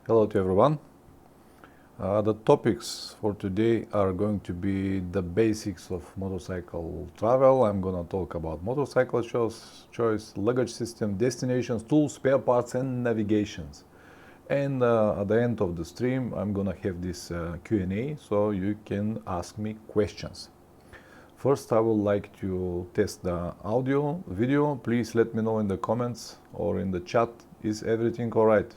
Hello to everyone. The topics for today are going to be the basics of motorcycle travel. I'm going to talk about motorcycle choice, luggage system, destinations, tools, spare parts, and navigations. And at the end of the stream, I'm going to have this Q&A, so you can ask me questions. First, I would like to test the audio, video. Please let me know in the comments or in the chat, is everything all right?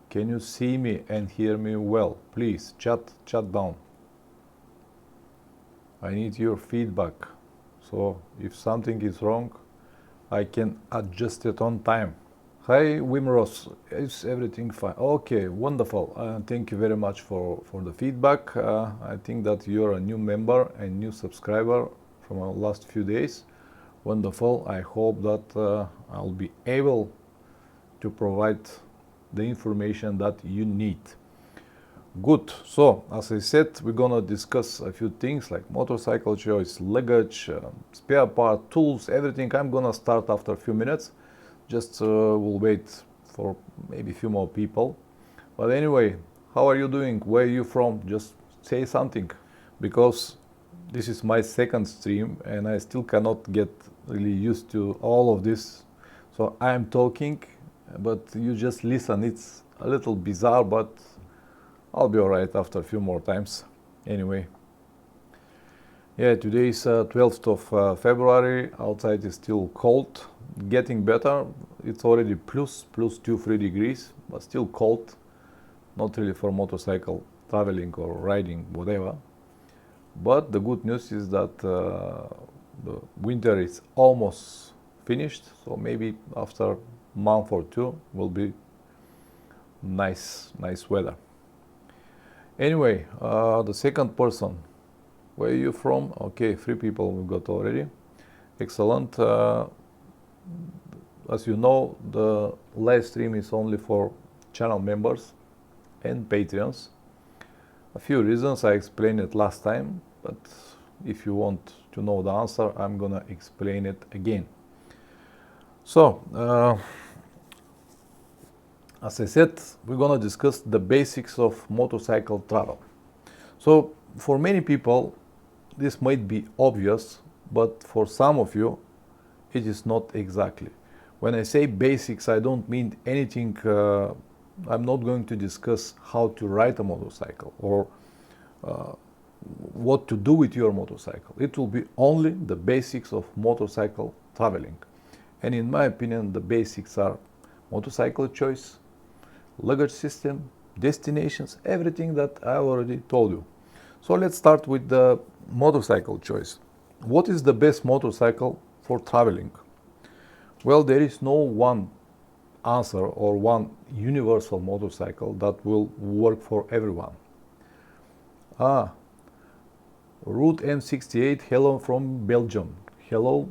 Can you see me and hear me well? Please, chat down. I need your feedback. So if something is wrong, I can adjust it on time. Hi, Wim Ross. Is everything fine? Okay, wonderful. Thank you very much for the feedback. I think that you're a new member and new subscriber from our last few days. Wonderful. I hope that I'll be able to provide the information that you need. Good. So, as I said, we're gonna discuss a few things like motorcycle choice, luggage, spare part, tools, everything. I'm gonna start after a few minutes. Just we'll wait for maybe a few more people. But anyway, how are you doing? Where are you from? Just say something, because this is my second stream and I still cannot get really used to all of this. So I'm talking, but you just listen. It's a little bizarre, but I'll be all right after a few more times. Anyway, yeah, today is 12th of February. Outside is still cold, getting better. It's already plus 2-3 degrees, but still cold. Not really for motorcycle traveling or riding, whatever. But the good news is that the winter is almost finished, so maybe after month or two will be nice weather. Anyway, the second person, where are you from? Okay, 3 people we got already. Excellent. As you know, the live stream is only for channel members and Patreons. A few reasons, I explained it last time, but if you want to know the answer, I'm gonna explain it again. So, as I said, we're gonna discuss the basics of motorcycle travel. So, for many people, this might be obvious, but for some of you, it is not exactly. When I say basics, I don't mean anything. I'm not going to discuss how to ride a motorcycle or what to do with your motorcycle. It will be only the basics of motorcycle traveling. And in my opinion, the basics are motorcycle choice, luggage system, destinations, everything that I already told you. So let's start with the motorcycle choice. What is the best motorcycle for traveling? Well, there is no one answer or one universal motorcycle that will work for everyone. Route M68, hello from Belgium. Hello,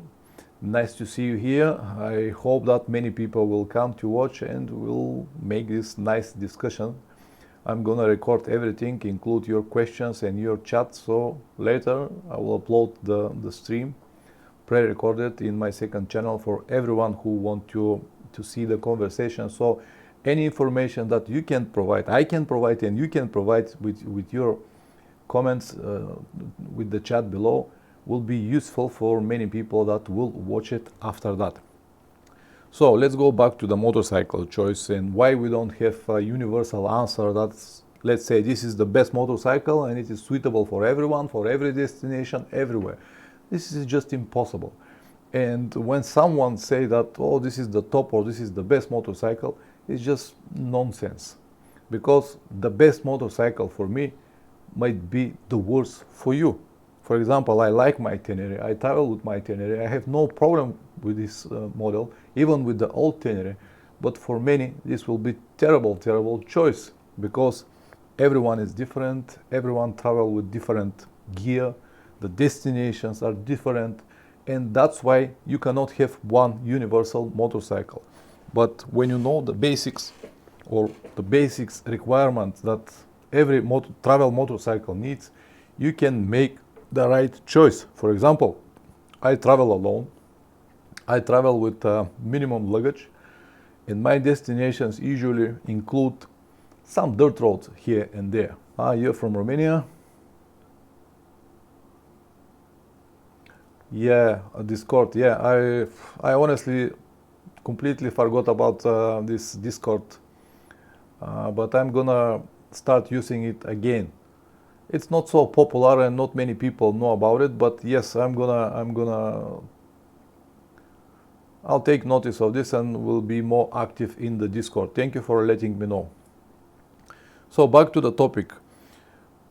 nice to see you here. I hope that many people will come to watch and will make this nice discussion. I'm gonna record everything, include your questions and your chat, so later I will upload the stream pre-recorded in my second channel for everyone who want to see the conversation. So any information that you can provide, I can provide, and you can provide with your comments with the chat below, will be useful for many people that will watch it after that. So let's go back to the motorcycle choice and why we don't have a universal answer that's, let's say, this is the best motorcycle and it is suitable for everyone, for every destination, everywhere. This is just impossible. And when someone say that, oh, this is the top or this is the best motorcycle, it's just nonsense. Because the best motorcycle for me might be the worst for you. For example, I like my Tenere, I travel with my Tenere, I have no problem with this model, even with the old Tenere, but for many this will be terrible choice, because everyone is different, everyone travel with different gear, the destinations are different, and that's why you cannot have one universal motorcycle. But when you know the basics or the basics requirements that every travel motorcycle needs, you can make the right choice. For example, I travel alone, I travel with minimum luggage, and my destinations usually include some dirt roads here and there. You're from Romania? Yeah, Discord. Yeah, I honestly completely forgot about this Discord, but I'm gonna start using it again. It's not so popular and not many people know about it, but yes, I'll take notice of this and will be more active in the Discord. Thank you for letting me know. So back to the topic.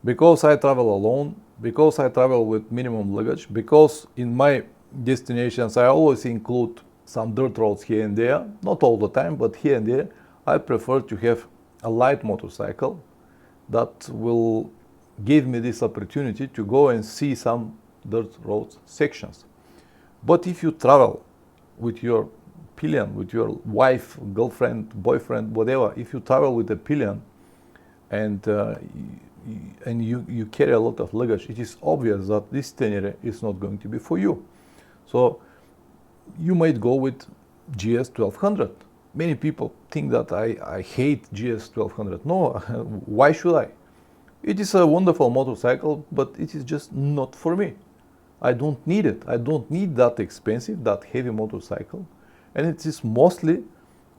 Because I travel alone, because I travel with minimum luggage, because in my destinations I always include some dirt roads here and there, not all the time, but here and there, I prefer to have a light motorcycle that will give me this opportunity to go and see some dirt road sections. But if you travel with your pillion, with your wife, girlfriend, boyfriend, whatever, if you travel with a pillion and you carry a lot of luggage, it is obvious that this Tenere is not going to be for you. So you might go with GS 1200. Many people think that I hate GS 1200. No, why should I? It is a wonderful motorcycle, but it is just not for me. I don't need it. I don't need that expensive, that heavy motorcycle. And it is mostly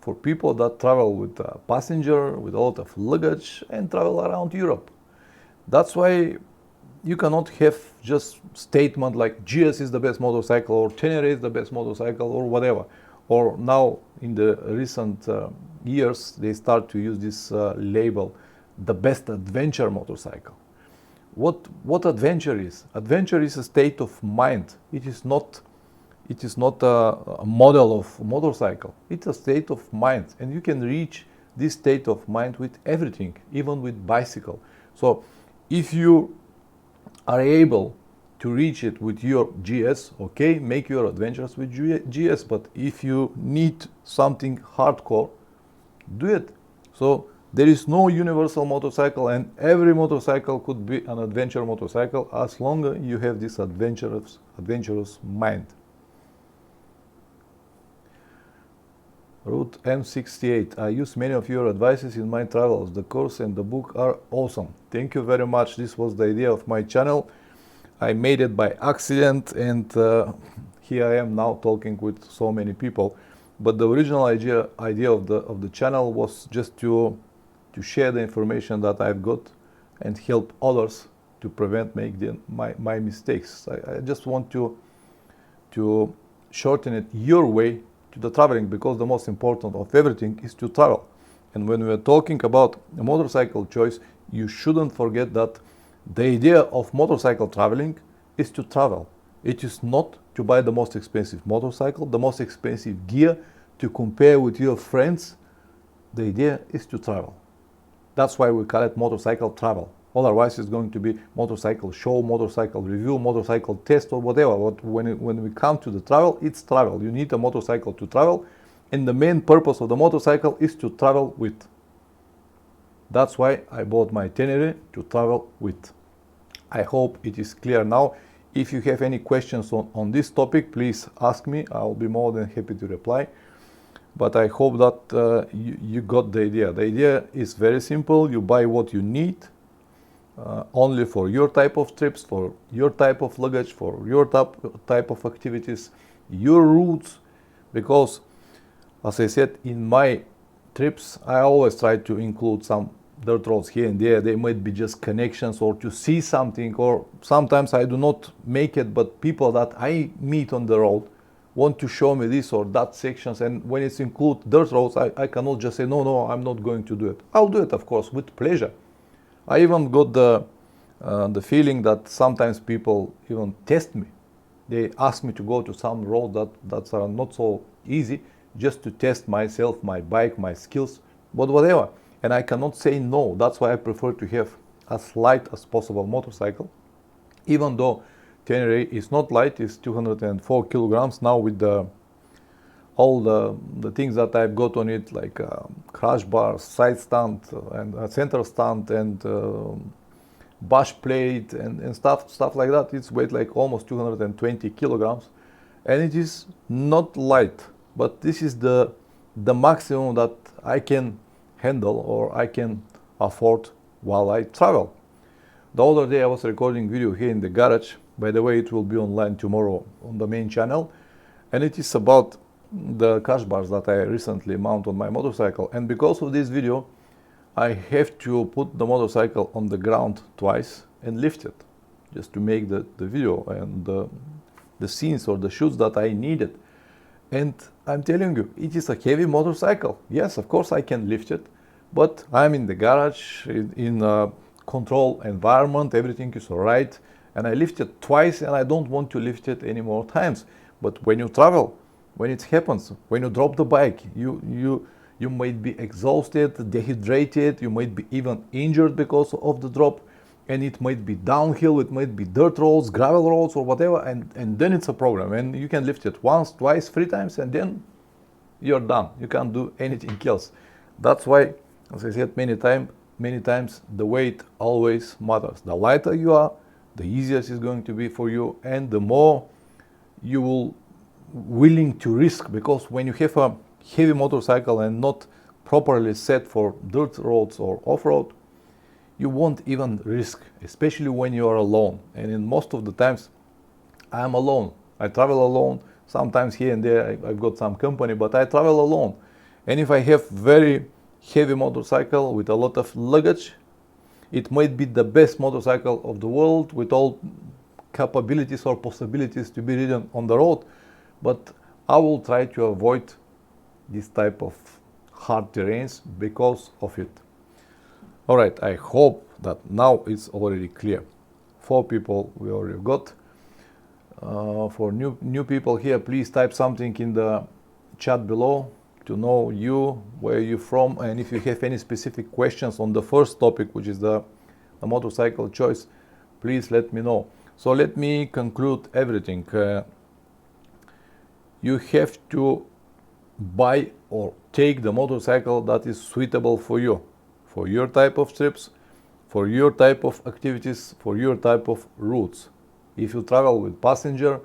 for people that travel with a passenger, with a lot of luggage, and travel around Europe. That's why you cannot have just statement like GS is the best motorcycle or Tenere is the best motorcycle or whatever. Or now in the recent years, they start to use this label, the best adventure motorcycle. What adventure is? Adventure is a state of mind. It is not a model of motorcycle. It's a state of mind, and you can reach this state of mind with everything, even with bicycle. So if you are able to reach it with your GS, okay, make your adventures with GS. But if you need something hardcore, do it. So there is no universal motorcycle, and every motorcycle could be an adventure motorcycle as long as you have this adventurous mind. Route M68. I use many of your advices in my travels. The course and the book are awesome. Thank you very much. This was the idea of my channel. I made it by accident, and here I am now talking with so many people. But the original idea of the channel was just to share the information that I've got and help others to prevent making my mistakes. I just want to shorten it your way to the traveling, because the most important of everything is to travel. And when we are talking about a motorcycle choice, you shouldn't forget that the idea of motorcycle traveling is to travel. It is not to buy the most expensive motorcycle, the most expensive gear, to compare with your friends. The idea is to travel. That's why we call it motorcycle travel. Otherwise, it's going to be motorcycle show, motorcycle review, motorcycle test, or whatever. But when we come to the travel, it's travel. You need a motorcycle to travel, and the main purpose of the motorcycle is to travel with. That's why I bought my Tenere, to travel with. I hope it is clear now. If you have any questions on this topic, please ask me. I'll be more than happy to reply. But I hope that you got the idea. The idea is very simple. You buy what you need, only for your type of trips, for your type of luggage, for your type of activities, your routes. Because, as I said, in my trips, I always try to include some dirt roads here and there. They might be just connections or to see something, or sometimes I do not make it, but people that I meet on the road want to show me this or that sections, and when it's include dirt roads, I cannot just say no, I'm not going to do it. I'll do it, of course, with pleasure. I even got the feeling that sometimes people even test me. They ask me to go to some road that are not so easy, just to test myself, my bike, my skills, but whatever. And I cannot say no. That's why I prefer to have as light as possible motorcycle, even though Tenere is not light. It's 204 kilograms now, with all the things that I've got on it, like crash bars, side stand, and center stand, and bush plate, and stuff like that. It's weight like almost 220 kilograms, and it is not light. But this is the maximum that I can handle, or I can afford while I travel. The other day I was recording video here in the garage. By the way, it will be online tomorrow on the main channel, and it is about the cash bars that I recently mounted on my motorcycle. And because of this video, I have to put the motorcycle on the ground twice and lift it, just to make the video and the scenes or the shoots that I needed. And I'm telling you, it is a heavy motorcycle. Yes, of course I can lift it, but I'm in the garage, in a controlled environment, everything is all right, and I lift it twice, and I don't want to lift it any more times. But when you travel, when it happens, when you drop the bike, you might be exhausted, dehydrated, you might be even injured because of the drop, and it might be downhill, it might be dirt roads, gravel roads, or whatever, and then it's a problem. And you can lift it once, twice, 3 times, and then you're done. You can't do anything else. That's why, as I said many times, the weight always matters. The lighter you are, the easier it's going to be for you, and the more you will willing to risk, because when you have a heavy motorcycle and not properly set for dirt roads or off-road, you won't even risk, especially when you are alone. And in most of the times I am alone. I travel alone. Sometimes here and there I've got some company, but I travel alone. And if I have very heavy motorcycle with a lot of luggage, it might be the best motorcycle of the world with all capabilities or possibilities to be ridden on the road, but I will try to avoid this type of hard terrains because of it. All right, I hope that now it's already clear. 4 people we already got. For new people here, please type something in the chat below to know you, where you're from, and if you have any specific questions on the first topic, which is the motorcycle choice, please let me know. So let me conclude everything. You have to buy or take the motorcycle that is suitable for you, for your type of trips, for your type of activities, for your type of routes. If you travel with passenger,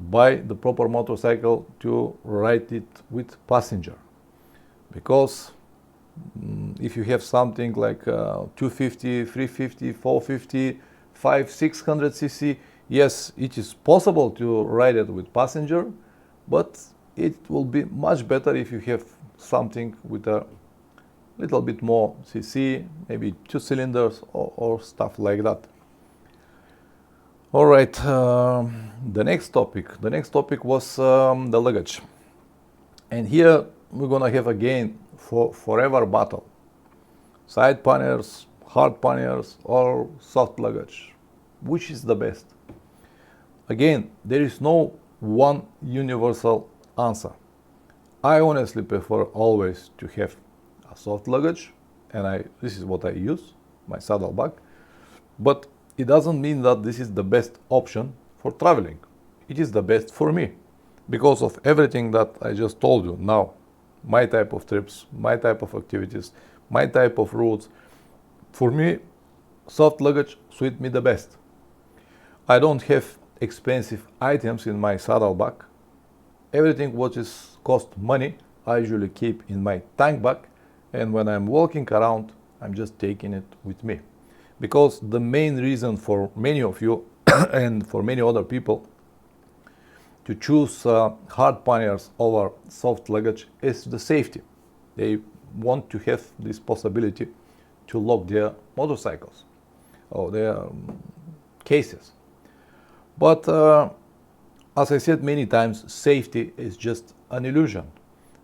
buy the proper motorcycle to ride it with passenger. Because if you have something like 250, 350, 450, 500, 600 cc, yes, it is possible to ride it with passenger, but it will be much better if you have something with a little bit more cc, maybe 2 cylinders or stuff like that. All right, the next topic was the luggage. And here we're gonna have again forever battle. Side panniers, hard panniers, or soft luggage. Which is the best? Again, there is no one universal answer. I honestly prefer always to have a soft luggage, and this is what I use, my saddlebag. But it doesn't mean that this is the best option for traveling. It is the best for me because of everything that I just told you now. My type of trips, my type of activities, my type of routes. For me, soft luggage suits me the best. I don't have expensive items in my saddlebag. Everything what is cost money, I usually keep in my tank bag, and when I'm walking around, I'm just taking it with me. Because the main reason for many of you and for many other people to choose hard panniers over soft luggage is the safety. They want to have this possibility to lock their motorcycles or their cases. But as I said many times, safety is just an illusion,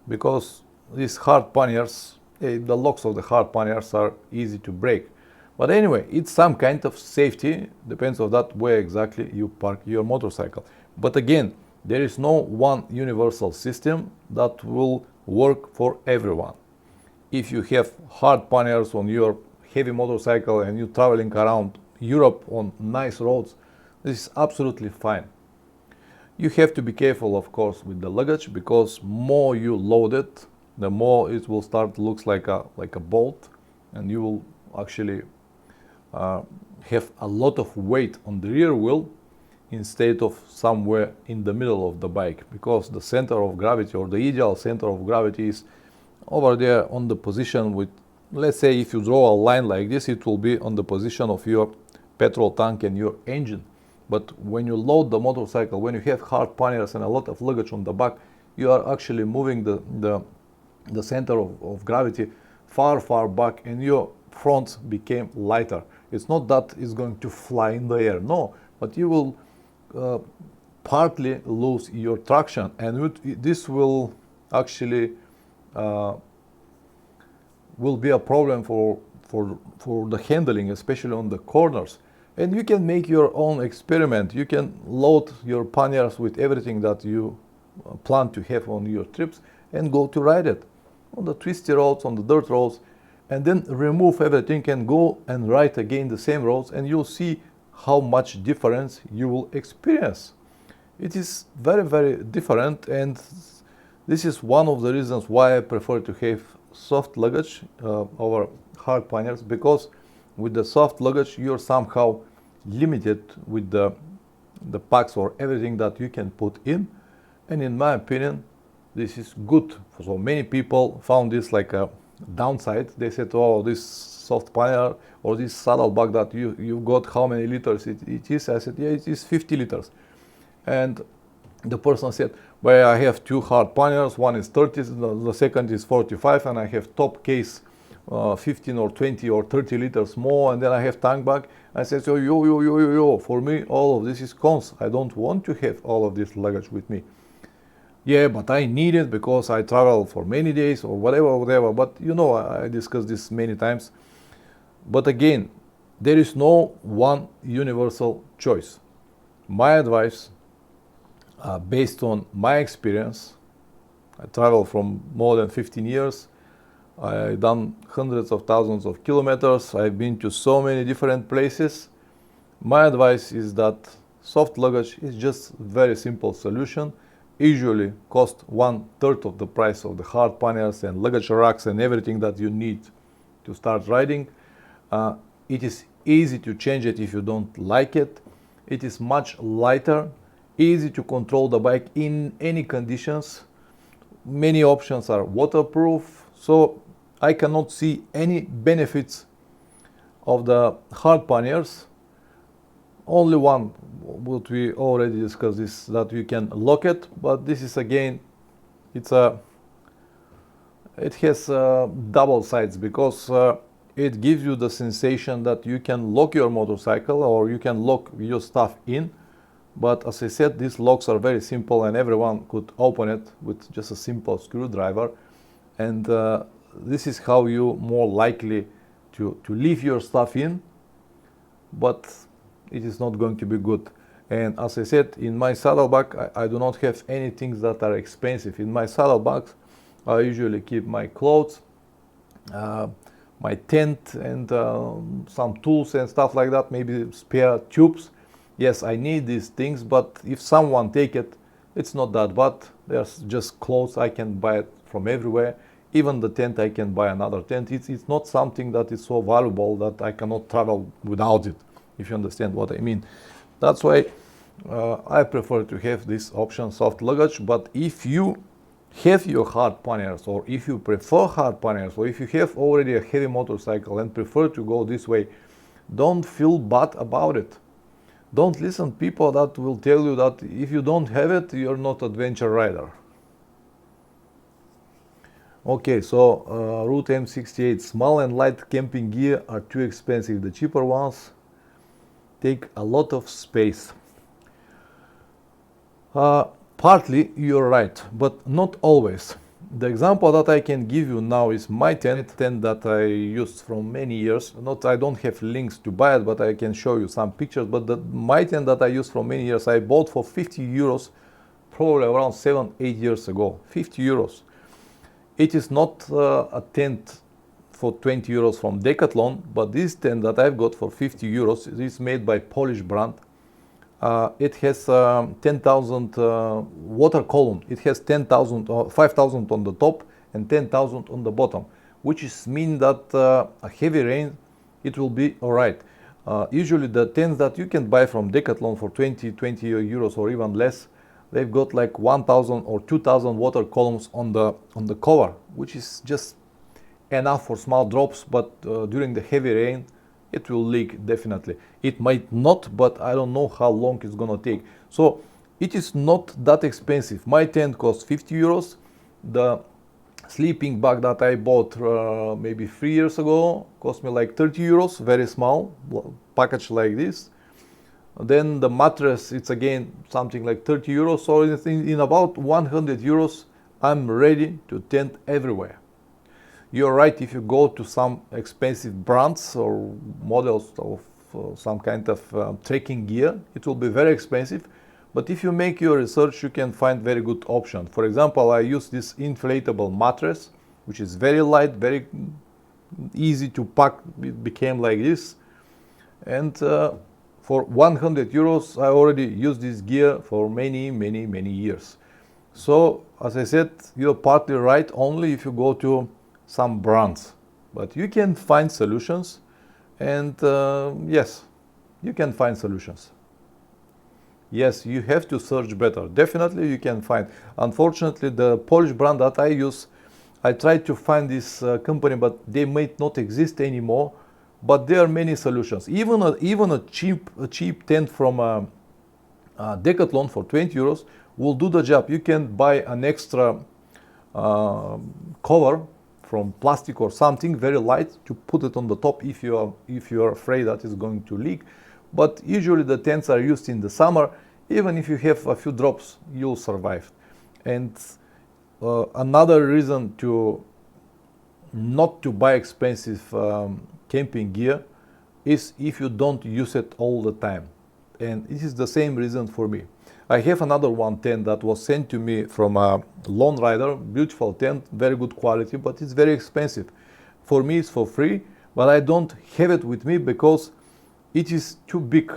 because these hard panniers, the locks of the hard panniers are easy to break. But anyway, it's some kind of safety, depends on that where exactly you park your motorcycle. But again, there is no one universal system that will work for everyone. If you have hard panniers on your heavy motorcycle and you're traveling around Europe on nice roads, this is absolutely fine. You have to be careful, of course, with the luggage, because more you load it, the more it will start to look like a bolt, and you will actually have a lot of weight on the rear wheel instead of somewhere in the middle of the bike, because the center of gravity, or the ideal center of gravity, is over there on the position with let's say if you draw a line like this, it will be on the position of your petrol tank and your engine. But when you load the motorcycle, when you have hard panniers and a lot of luggage on the back, you are actually moving the center of gravity far back, and your front became lighter. It's not that it's going to fly in the air, no, but you will partly lose your traction, and this will actually will be a problem for the handling, especially on the corners. And you can make your own experiment. You can load your panniers with everything that you plan to have on your trips and go to ride it on the twisty roads, on the dirt roads, and then remove everything and go and ride again the same roads, and you'll see how much difference you will experience. It is very different, and this is one of the reasons why I prefer to have soft luggage over hard panniers, because with the soft luggage you're somehow limited with the packs or everything that you can put in. And in my opinion, this is good. So many people found this like a downside. They said, oh, this soft pannier or this saddlebag that you got, how many liters it is? I said, yeah, it is 50 liters. And the person said, well, I have two hard panniers, one is 30, the second is 45, and I have top case 15 or 20 or 30 liters more, and then I have tank bag. I said, so yo, for me all of this is cons. I don't want to have all of this luggage with me. Yeah, but I need it because I travel for many days or whatever. But you know, I discussed this many times. But again, there is no one universal choice. My advice, based on my experience, I travel from more than 15 years. I've done hundreds of thousands of kilometers. I've been to so many different places. My advice is that soft luggage is just a very simple solution. Usually cost 1/3 of the price of the hard panniers and luggage racks and everything that you need to start riding. It is easy to change it if you don't like it. It is much lighter, easy to control the bike in any conditions. Many options are waterproof, so I cannot see any benefits of the hard panniers. Only one, what we already discussed, is that you can lock it, but this is again, it has double sides, because it gives you the sensation that you can lock your motorcycle or you can lock your stuff in. But as I said, these locks are very simple and everyone could open it with just a simple screwdriver. And this is how you more likely to leave your stuff in, but it is not going to be good. And as I said, in my saddlebag, I do not have any things that are expensive. In my saddlebags, I usually keep my clothes, my tent, and some tools and stuff like that, maybe spare tubes. Yes, I need these things, but if someone take it, it's not that bad. There's just clothes, I can buy it from everywhere. Even the tent, I can buy another tent. It's not something that is so valuable that I cannot travel without it, if you understand what I mean. That's why I prefer to have this option, soft luggage. But if you have your hard panniers, or if you prefer hard panniers, or if you have already a heavy motorcycle and prefer to go this way, don't feel bad about it. Don't listen to people that will tell you that if you don't have it, you're not adventure rider. Okay, so Route M68, small and light camping gear are too expensive. The cheaper ones take a lot of space. Partly you're right, but not always. The example that I can give you now is my tent that I used for many years. I don't have links to buy it, but I can show you some pictures. But my tent that I used for many years, I bought for 50 euros, probably around 7-8 years ago. 50 euros. It is not a tent for 20 euros from Decathlon, but this tent that I've got for 50 euros is made by Polish brand. It has 10,000 water column. It has 10,000 or 5,000 on the top and 10,000 on the bottom, which is mean that a heavy rain, it will be all right. Usually the tents that you can buy from Decathlon for 20 euros or even less, they've got like 1,000 or 2,000 water columns on the cover, which is just enough for small drops, but during the heavy rain, it will leak definitely. It might not, but I don't know how long it's gonna take. So it is not that expensive. My tent costs 50 euros. The sleeping bag that I bought maybe 3 years ago cost me like 30 euros, very small package like this. Then the mattress, it's again something like 30 euros. So in about 100 euros, I'm ready to tent everywhere. You're right, if you go to some expensive brands or models of some kind of trekking gear, it will be very expensive. But if you make your research, you can find very good option. For example, I use this inflatable mattress, which is very light, very easy to pack. It became like this. And for 100 euros, I already used this gear for many, many, many years. So, as I said, you're partly right only if you go to some brands. But you can find solutions, and yes, you can find solutions. Yes, you have to search better. Definitely you can find. Unfortunately, the Polish brand that I use, I tried to find this company, but they might not exist anymore. But there are many solutions. Even a cheap tent from Decathlon for 20 euros will do the job. You can buy an extra cover from plastic or something very light to put it on the top if you are afraid that it's going to leak. But usually the tents are used in the summer. Even if you have a few drops, you'll survive. And another reason to not to buy expensive camping gear is if you don't use it all the time. And it is the same reason for me. I have another one tent that was sent to me from a Lone Rider, beautiful tent, very good quality, but it's very expensive. For me, it's for free, but I don't have it with me because it is too big.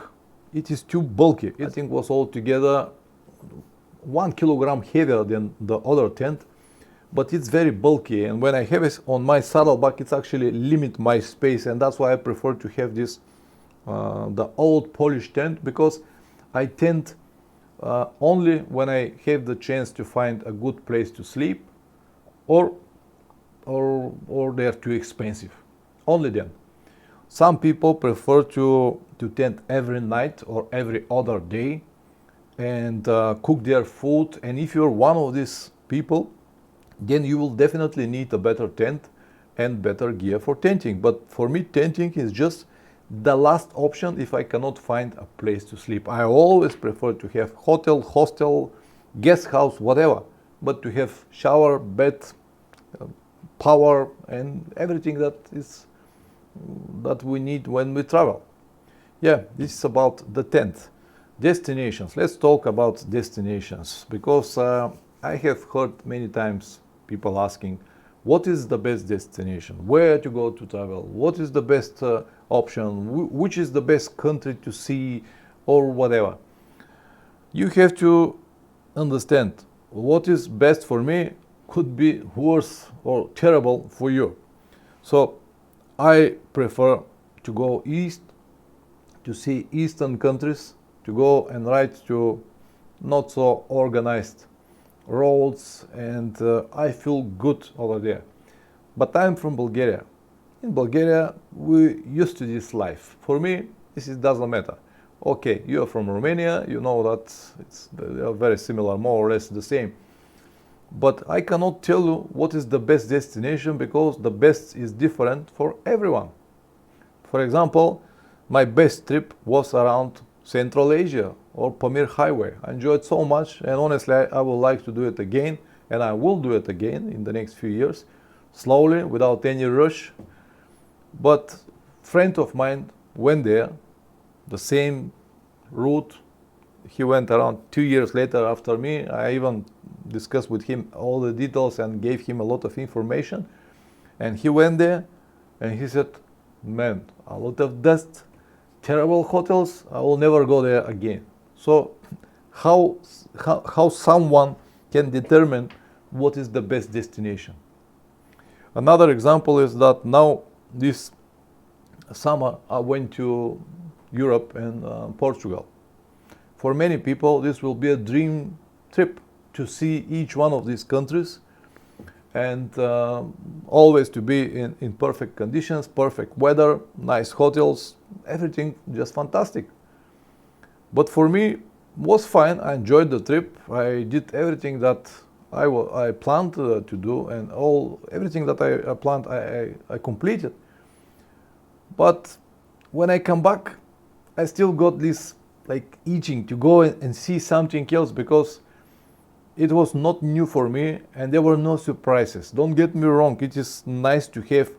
It is too bulky. I think it was altogether 1 kilogram heavier than the other tent, but it's very bulky. And when I have it on my saddlebag, it's actually limit my space, and that's why I prefer to have this the old Polish tent, because I tent only when I have the chance to find a good place to sleep, or they're too expensive. Only then. Some people prefer to tent every night or every other day and cook their food. And if you're one of these people, then you will definitely need a better tent and better gear for tenting. But for me, tenting is just the last option if I cannot find a place to sleep. I always prefer to have hotel, hostel, guest house, whatever, but to have shower, bed, power, and everything that we need when we travel. Yeah, this is about the tent. Destinations. Let's talk about destinations, because I have heard many times people asking, what is the best destination? Where to go to travel? What is the best option? Which is the best country to see, or whatever? You have to understand what is best for me could be worse or terrible for you. So I prefer to go east, to see eastern countries, to go and ride to not so organized roads, and I feel good over there. But I'm from Bulgaria. In Bulgaria, we used to this life. For me, doesn't matter. Okay, you are from Romania, you know that they are very similar, more or less the same. But I cannot tell you what is the best destination, because the best is different for everyone. For example, my best trip was around Central Asia or Pamir Highway. I enjoyed so much, and honestly, I would like to do it again, and I will do it again in the next few years, slowly, without any rush. But a friend of mine went there, the same route. He went around 2 years later after me. I even discussed with him all the details and gave him a lot of information. And he went there and he said, man, a lot of dust, terrible hotels, I will never go there again. So how someone can determine what is the best destination? Another example is that now this summer I went to Europe and Portugal. For many people, this will be a dream trip to see each one of these countries. and always to be in perfect conditions, perfect weather, nice hotels, everything just fantastic. But for me, was fine. I enjoyed the trip. I did everything that I planned to do, and everything that I planned, I completed. But when I come back, I still got this like itching to go and see something else, because it was not new for me and there were no surprises. Don't get me wrong, it is nice to have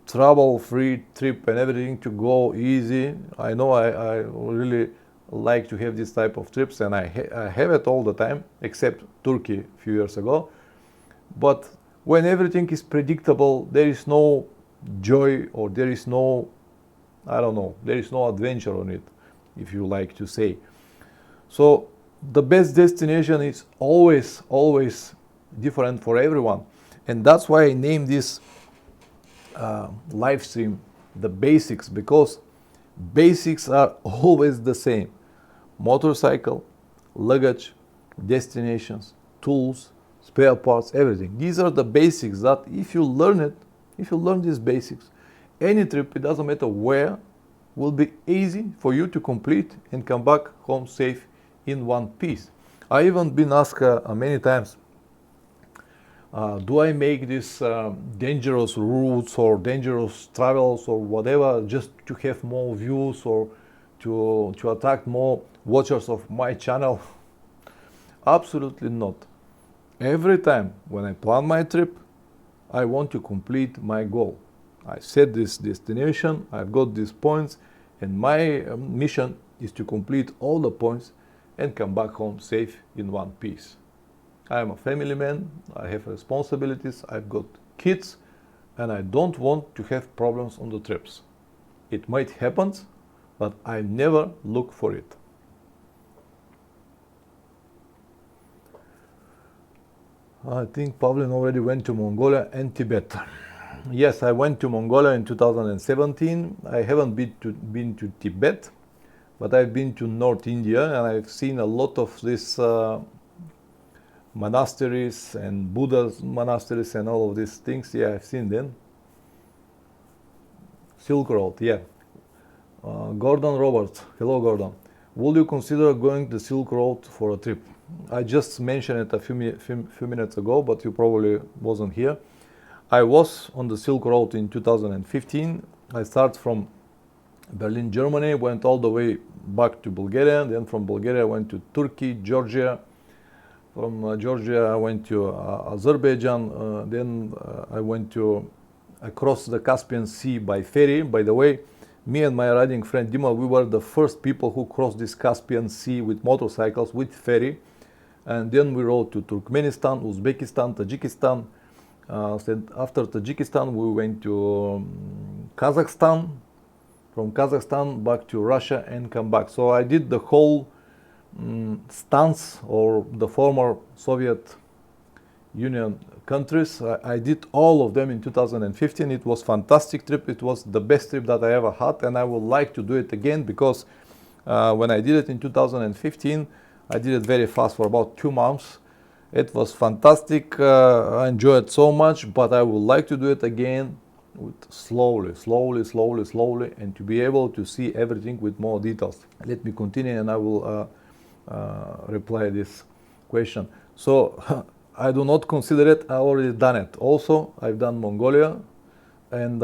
trouble-free trip and everything to go easy. I know I really like to have this type of trips, and I have it all the time, except Turkey a few years ago. But when everything is predictable, there is no joy, or there is no, I don't know, there is no adventure on it, if you like to say. So the best destination is always different for everyone. And that's why I named this live stream the basics, because basics are always the same: motorcycle, luggage, destinations, tools, spare parts, everything. These are the basics that if you learn these basics, any trip, it doesn't matter where, will be easy for you to complete and come back home safe in one piece. I even been asked many times, do I make these dangerous routes or dangerous travels or whatever just to have more views or to attract more watchers of my channel? Absolutely not. Every time when I plan my trip, I want to complete my goal. I set this destination, I've got these points, and my mission is to complete all the points and come back home safe in one piece. I am a family man, I have responsibilities, I've got kids, and I don't want to have problems on the trips. It might happen, but I never look for it. I think Pavlin already went to Mongolia and Tibet. Yes, I went to Mongolia in 2017. I haven't been to Tibet, but I've been to North India, and I've seen a lot of these monasteries and Buddha's monasteries and all of these things. Yeah, I've seen them. Silk Road, yeah. Gordon Roberts, hello Gordon. Would you consider going the Silk Road for a trip? I just mentioned it a few minutes ago, but you probably wasn't here. I was on the Silk Road in 2015. I started from Berlin, Germany, went all the way back to Bulgaria. Then from Bulgaria I went to Turkey, Georgia. From Georgia I went to Azerbaijan. Then I went across the Caspian Sea by ferry. By the way, me and my riding friend Dima, we were the first people who crossed this Caspian Sea with motorcycles, with ferry. And then we rode to Turkmenistan, Uzbekistan, Tajikistan. After Tajikistan, we went to Kazakhstan. From Kazakhstan back to Russia and come back. So I did the whole stance, or the former Soviet Union countries. I did all of them in 2015. It was a fantastic trip. It was the best trip that I ever had, and I would like to do it again, because when I did it in 2015, I did it very fast for about 2 months. It was fantastic. I enjoyed it so much, but I would like to do it again with slowly, and to be able to see everything with more details. Let me continue, and I will reply this question. So I do not consider it. I already done it. Also, I've done Mongolia, and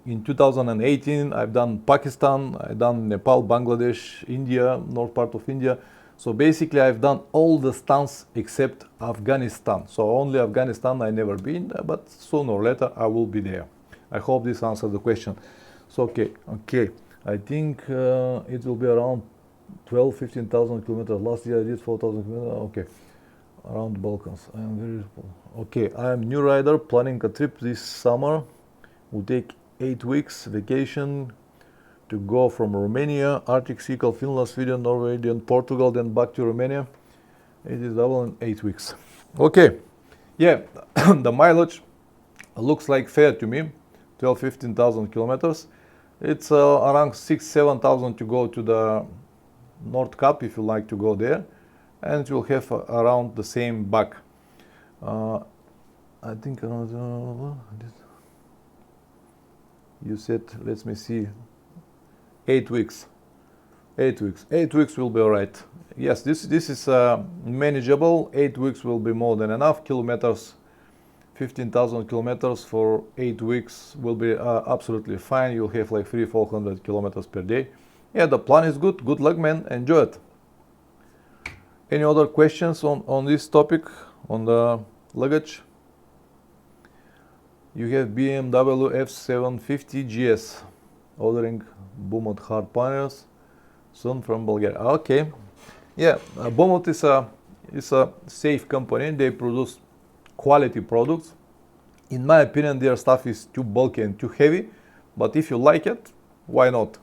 in 2018 I've done Pakistan, I've done Nepal, Bangladesh, India, north part of India. So basically I've done all the stunts except Afghanistan. So only Afghanistan I never been, but sooner or later I will be there. I hope this answers the question. So okay. I think it will be around 15,000 kilometers. Last year I did 4,000 kilometers. Okay, around the Balkans. I am very okay. I am new rider planning a trip this summer. Will take 8 weeks vacation to go from Romania, Arctic Circle, Finland, Sweden, Norway, then Portugal, then back to Romania. It is double in 8 weeks. Okay, yeah, the mileage looks like fair to me. 15,000 kilometers. It's around 6,000-7,000 to go to the North Cap if you like to go there, and it will have around the same back. I think you said, let me see, 8 weeks. 8 weeks. 8 weeks will be all right. Yes, this is manageable. 8 weeks will be more than enough. Kilometers, 15,000 kilometers for 8 weeks will be absolutely fine. You'll have like 300-400 kilometers per day. Yeah, the plan is good. Good luck, man. Enjoy it. Any other questions on this topic, on the luggage? You have BMW F750 GS, ordering Beaumont hard panels soon from Bulgaria. Okay, yeah, Beaumont is a safe company. They produce quality products. In my opinion, their stuff is too bulky and too heavy, but if you like it, why not?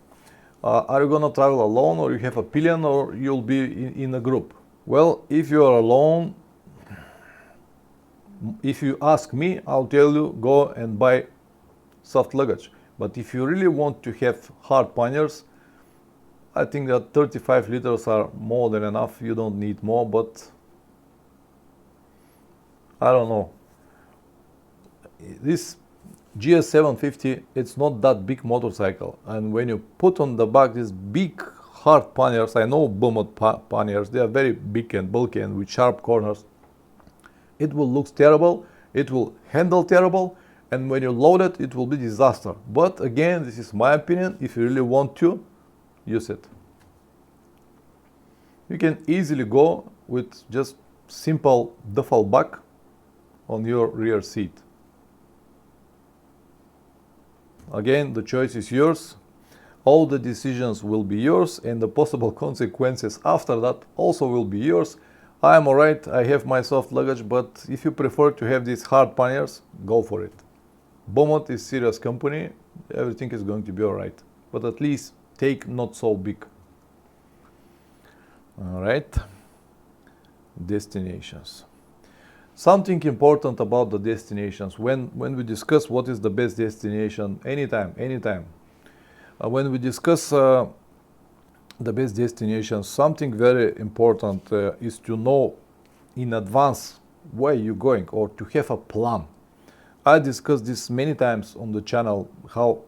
Are you gonna travel alone, or you have a pillion, or you'll be in a group? Well, if you are alone, if you ask me, I'll tell you, go and buy soft luggage. But if you really want to have hard panniers, I think that 35 liters are more than enough. You don't need more, but I don't know. This GS750, it's not that big motorcycle. And when you put on the back these big hard panniers, I know Beaumont panniers, they are very big and bulky and with sharp corners. It will look terrible, it will handle terrible, and when you load it, it will be disaster. But again, this is my opinion. If you really want to, use it. You can easily go with just simple duffel bag on your rear seat. Again, the choice is yours. All the decisions will be yours, and the possible consequences after that also will be yours. I'm alright, I have my soft luggage, but if you prefer to have these hard panniers, go for it. Beaumont is serious company, everything is going to be alright. But at least take not so big. Alright. Destinations. Something important about the destinations. When we discuss what is the best destination, anytime. When we discuss the best destination, something very important is to know in advance where you're going, or to have a plan. I discussed this many times on the channel, how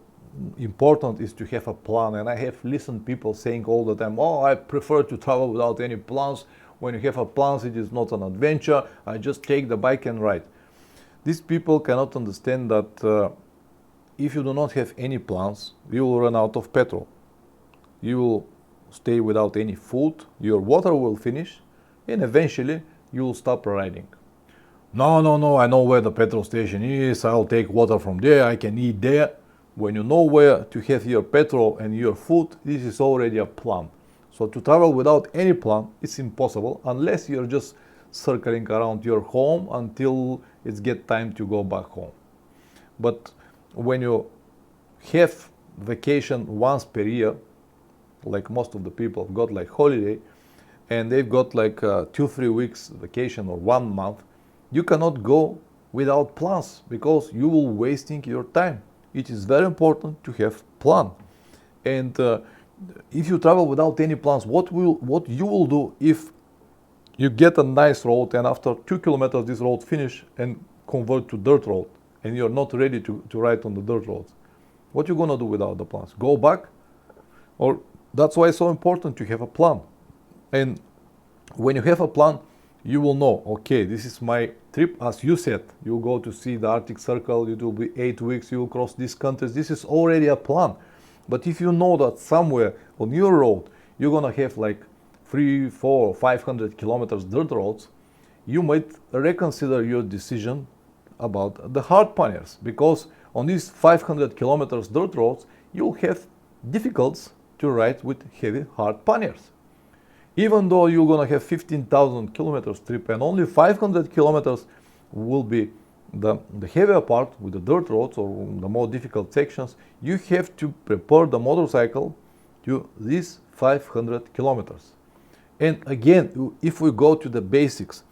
important is to have a plan, and I have listened people saying all the time, oh, I prefer to travel without any plans. When you have a plan, it is not an adventure. I just take the bike and ride. These people cannot understand that if you do not have any plans, you will run out of petrol. You will stay without any food, your water will finish, and eventually you will stop riding. No, I know where the petrol station is, I'll take water from there, I can eat there. When you know where to have your petrol and your food, this is already a plan. So to travel without any plan, it's impossible, unless you're just circling around your home until it's get time to go back home. But when you have vacation once per year, like most of the people have got like holiday, and they've got like 2-3 weeks vacation or 1 month, you cannot go without plans, because you will wasting your time. It is very important to have plan. And if you travel without any plans, what you will do if you get a nice road and after 2 kilometers this road finish and convert to dirt road, and you're not ready to ride on the dirt roads? What you gonna do without the plans? Go back? Or that's why it's so important to have a plan. And when you have a plan, you will know, okay, this is my trip. As you said, you go to see the Arctic Circle, it will be 8 weeks, you will cross these countries. This is already a plan. But if you know that somewhere on your road, you're gonna have like 300, 400, 500 kilometers dirt roads, you might reconsider your decision about the hard panniers, because on these 500 kilometers dirt roads, you'll have difficulties to ride with heavy hard panniers. Even though you're gonna have 15,000 kilometers trip and only 500 kilometers will be the heavier part with the dirt roads or the more difficult sections, you have to prepare the motorcycle to these 500 kilometers. And again, if we go to the basics,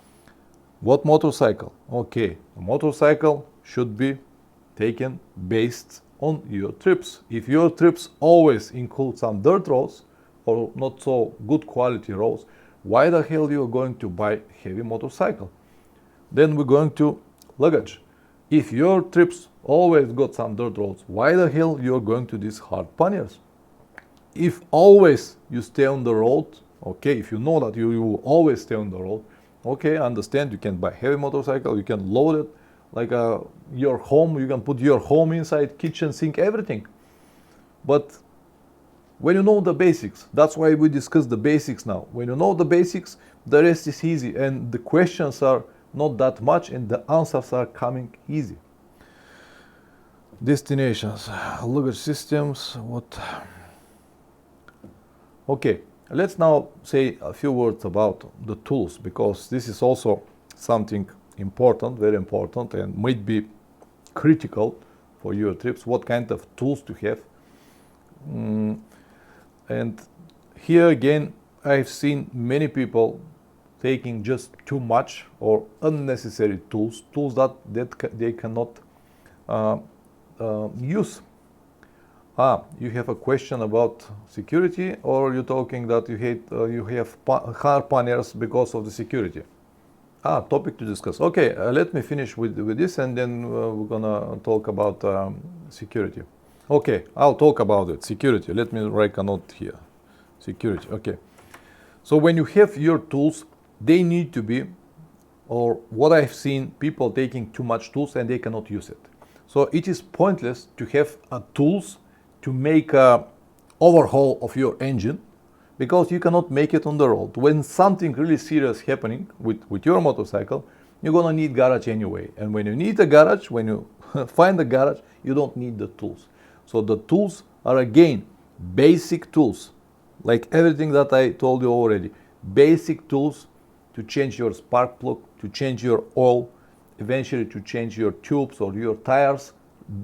what motorcycle? Okay, a motorcycle should be taken based on your trips. If your trips always include some dirt roads or not so good quality roads, why the hell you are going to buy heavy motorcycle? Then we're going to luggage. If your trips always got some dirt roads, why the hell you're going to these hard panniers? If always you stay on the road, okay, if you know that you will always stay on the road, okay, I understand, you can buy heavy motorcycle, you can load it like your home, you can put your home inside, kitchen, sink, everything. But when you know the basics, that's why we discuss the basics now. When you know the basics, the rest is easy, and the questions are not that much, and the answers are coming easy. Destinations, luggage systems, what? Okay, let's now say a few words about the tools, because this is also something important, very important, and might be critical for your trips. What kind of tools to have? And here again, I've seen many people taking just too much or unnecessary tools that they cannot use. You have a question about security, or you're talking that you have hard panniers because of the security? Topic to discuss. Okay, let me finish with this, and then we're gonna talk about security. Okay, I'll talk about it. Security. Let me write a note here. Security. Okay. So when you have your tools, they need to be, or what I've seen, people taking too much tools and they cannot use it. So it is pointless to have tools to make a overhaul of your engine, because you cannot make it on the road. When something really serious happening with your motorcycle, you're gonna need garage anyway. And when you need a garage, when you find a garage, you don't need the tools. So the tools are again basic tools, like everything that I told you already. Basic tools to change your spark plug, to change your oil, eventually to change your tubes or your tires.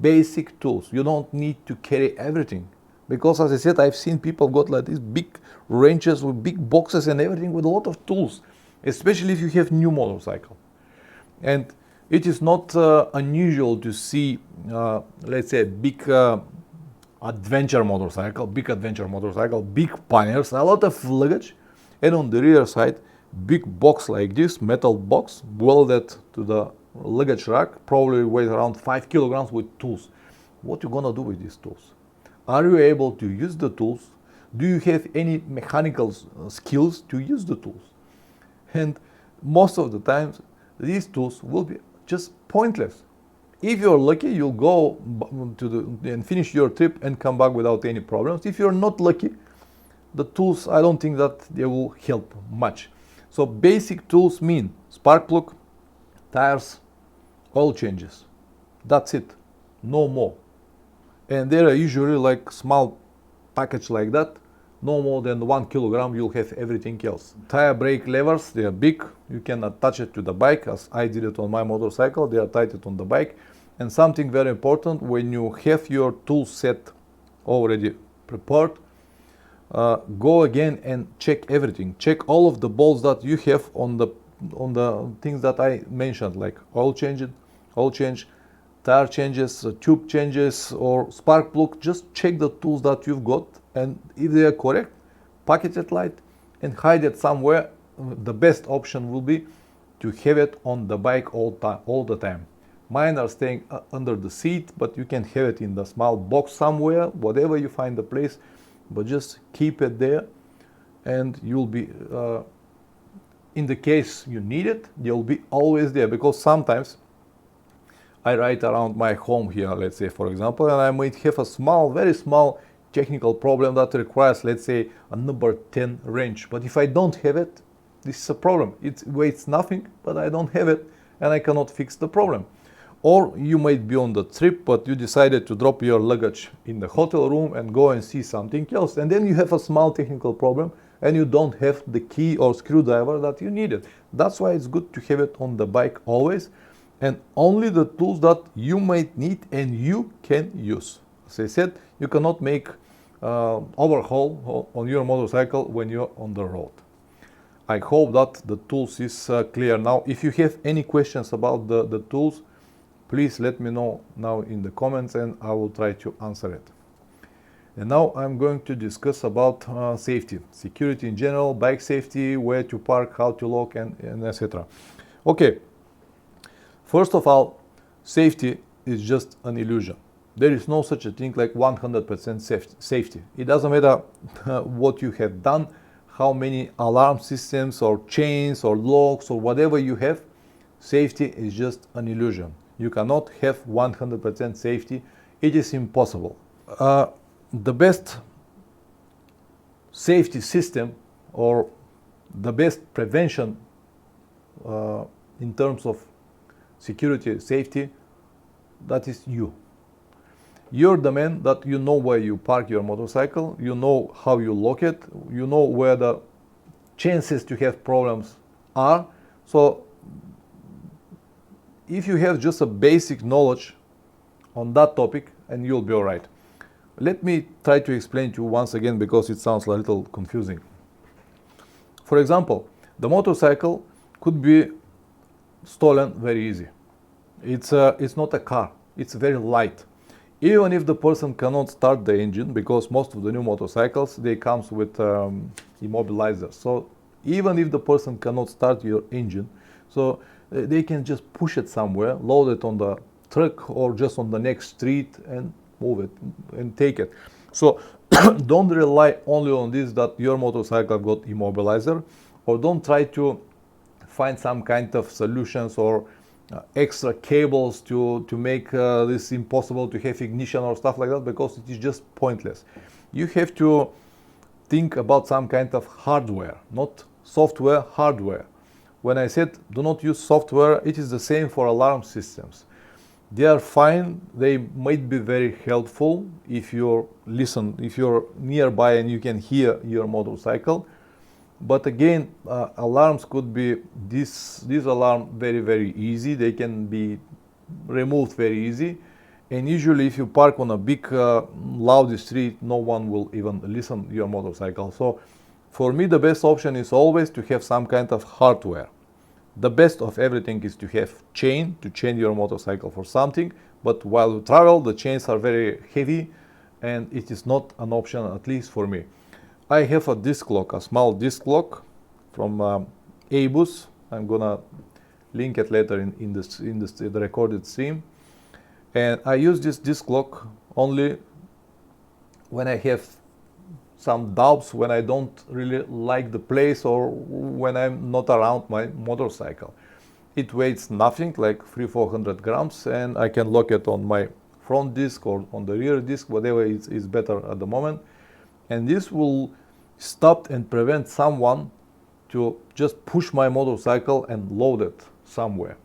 Basic tools. You don't need to carry everything, because as I said, I've seen people got like these big wrenches with big boxes and everything with a lot of tools, especially if you have new motorcycle. And it is not unusual to see, let's say, big adventure motorcycle, big panniers, a lot of luggage, and on the rear side, big box like this, metal box, welded to the luggage rack, probably weighs around 5 kilograms with tools. What you gonna do with these tools? Are you able to use the tools? Do you have any mechanical skills to use the tools? And most of the times, these tools will be just pointless. If you're lucky, you'll go and finish your trip and come back without any problems. If you're not lucky, the tools, I don't think that they will help much. So basic tools mean spark plug, tires, oil changes. That's it, no more. And they are usually like small package like that, no more than 1 kilogram, you'll have everything else. Tire brake levers, they are big, you can attach it to the bike, as I did it on my motorcycle, they are tied on the bike. And something very important, when you have your tool set already prepared, go again and check everything. Check all of the bolts that you have on the things that I mentioned, like oil change, tire changes, tube changes, or spark plug. Just check the tools that you've got, and if they are correct, package it light and hide it somewhere. The best option will be to have it on the bike all the time. Mine are staying under the seat, but you can have it in the small box somewhere, whatever you find the place, but just keep it there, and you'll be, in the case you need it, you'll be always there. Because sometimes I ride around my home here, let's say, for example, and I might have a small, very small technical problem that requires, let's say, a number 10 wrench. But if I don't have it, this is a problem. It weighs nothing, but I don't have it, and I cannot fix the problem. Or you might be on the trip, but you decided to drop your luggage in the hotel room and go and see something else. And then you have a small technical problem and you don't have the key or screwdriver that you needed. That's why it's good to have it on the bike always, and only the tools that you might need and you can use. As I said, you cannot make overhaul on your motorcycle when you're on the road. I hope that the tools is clear now. If you have any questions about the tools, please let me know now in the comments and I will try to answer it. And now I'm going to discuss about safety, security in general, bike safety, where to park, how to lock, and etc. Okay, first of all, safety is just an illusion. There is no such a thing like 100% safety. It doesn't matter what you have done, how many alarm systems or chains or locks or whatever you have, safety is just an illusion. You cannot have 100% safety. It is impossible. The best safety system or the best prevention in terms of security, safety, that is you. You're the man that you know where you park your motorcycle, you know how you lock it, you know where the chances to have problems are. So if you have just a basic knowledge on that topic, and you'll be all right. Let me try to explain to you once again because it sounds a little confusing. For example, the motorcycle could be stolen very easy. It's not a car, it's very light. Even if the person cannot start the engine, because most of the new motorcycles, they comes with immobilizers. So even if the person cannot start your engine, so they can just push it somewhere, load it on the truck or just on the next street and move it and take it. So don't rely only on this that your motorcycle got immobilizer, or don't try to find some kind of solutions or extra cables to make this impossible to have ignition or stuff like that, because it is just pointless. You have to think about some kind of hardware, not software, hardware. When I said do not use software, it is the same for alarm systems. They are fine, they might be very helpful if you're nearby and you can hear your motorcycle. But again, alarms could be this alarm very easy. They can be removed very easy. And usually if you park on a big loud street, no one will even listen to your motorcycle. So for me, the best option is always to have some kind of hardware. The best of everything is to have chain, to chain your motorcycle for something, but while you travel, the chains are very heavy and it is not an option, at least for me. I have a disc lock, a small disc lock from Abus. I'm gonna link it later in the recorded stream. And I use this disc lock only when I have some doubts, when I don't really like the place or when I'm not around my motorcycle. It weighs nothing, like 300-400 grams, and I can lock it on my front disc or on the rear disc, whatever is better at the moment. And this will stop and prevent someone to just push my motorcycle and load it somewhere.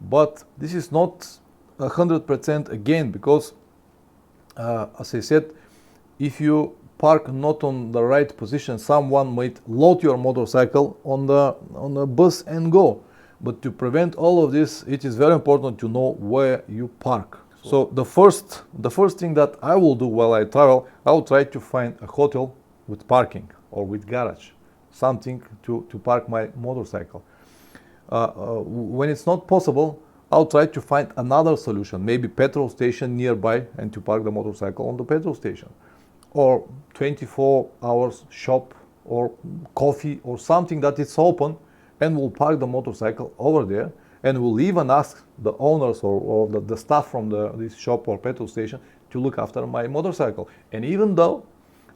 But this is not 100% again, because as I said, if you park not on the right position, someone might load your motorcycle on the bus and go. But to prevent all of this, it is very important to know where you park. So the first thing that I will do while I travel, I will try to find a hotel with parking or with garage, something to park my motorcycle. When it's not possible, I'll try to find another solution, maybe petrol station nearby, and to park the motorcycle on the petrol station, or 24 hours shop or coffee or something that is open, and we'll park the motorcycle over there, and we'll even ask the owners or the staff from this shop or petrol station to look after my motorcycle. And even though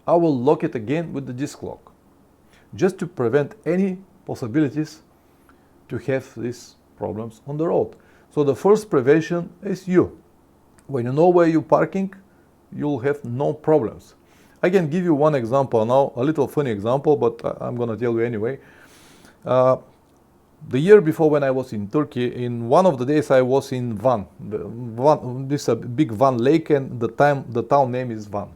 I will lock it again with the disc lock, just to prevent any possibilities to have these problems on the road. So the first prevention is you. When you know where you're parking, you'll have no problems. I can give you one example now, a little funny example, but I'm gonna tell you anyway. The year before, when I was in Turkey, in one of the days I was in Van. This is a big Van lake, and the town name is Van.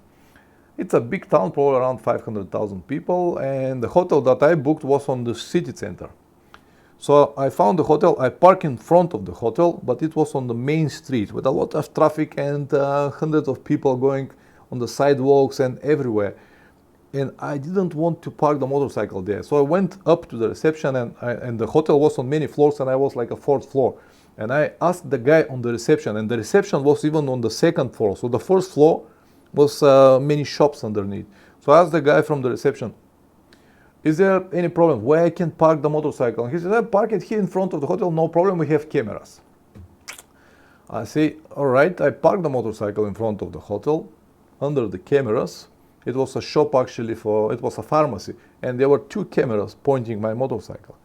It's a big town, probably around 500,000 people, and the hotel that I booked was on the city center. So I found the hotel, I parked in front of the hotel, but it was on the main street with a lot of traffic and hundreds of people going on the sidewalks and everywhere. And I didn't want to park the motorcycle there. So I went up to the reception, and the hotel was on many floors, and I was like a fourth floor. And I asked the guy on the reception, and the reception was even on the second floor. So the first floor was many shops underneath. So I asked the guy from the reception, is there any problem where I can park the motorcycle? And he said, I park it here in front of the hotel, no problem, we have cameras. I say, all right, I parked the motorcycle in front of the hotel, under the cameras. It was a shop actually it was a pharmacy, and there were 2 cameras pointing my motorcycle.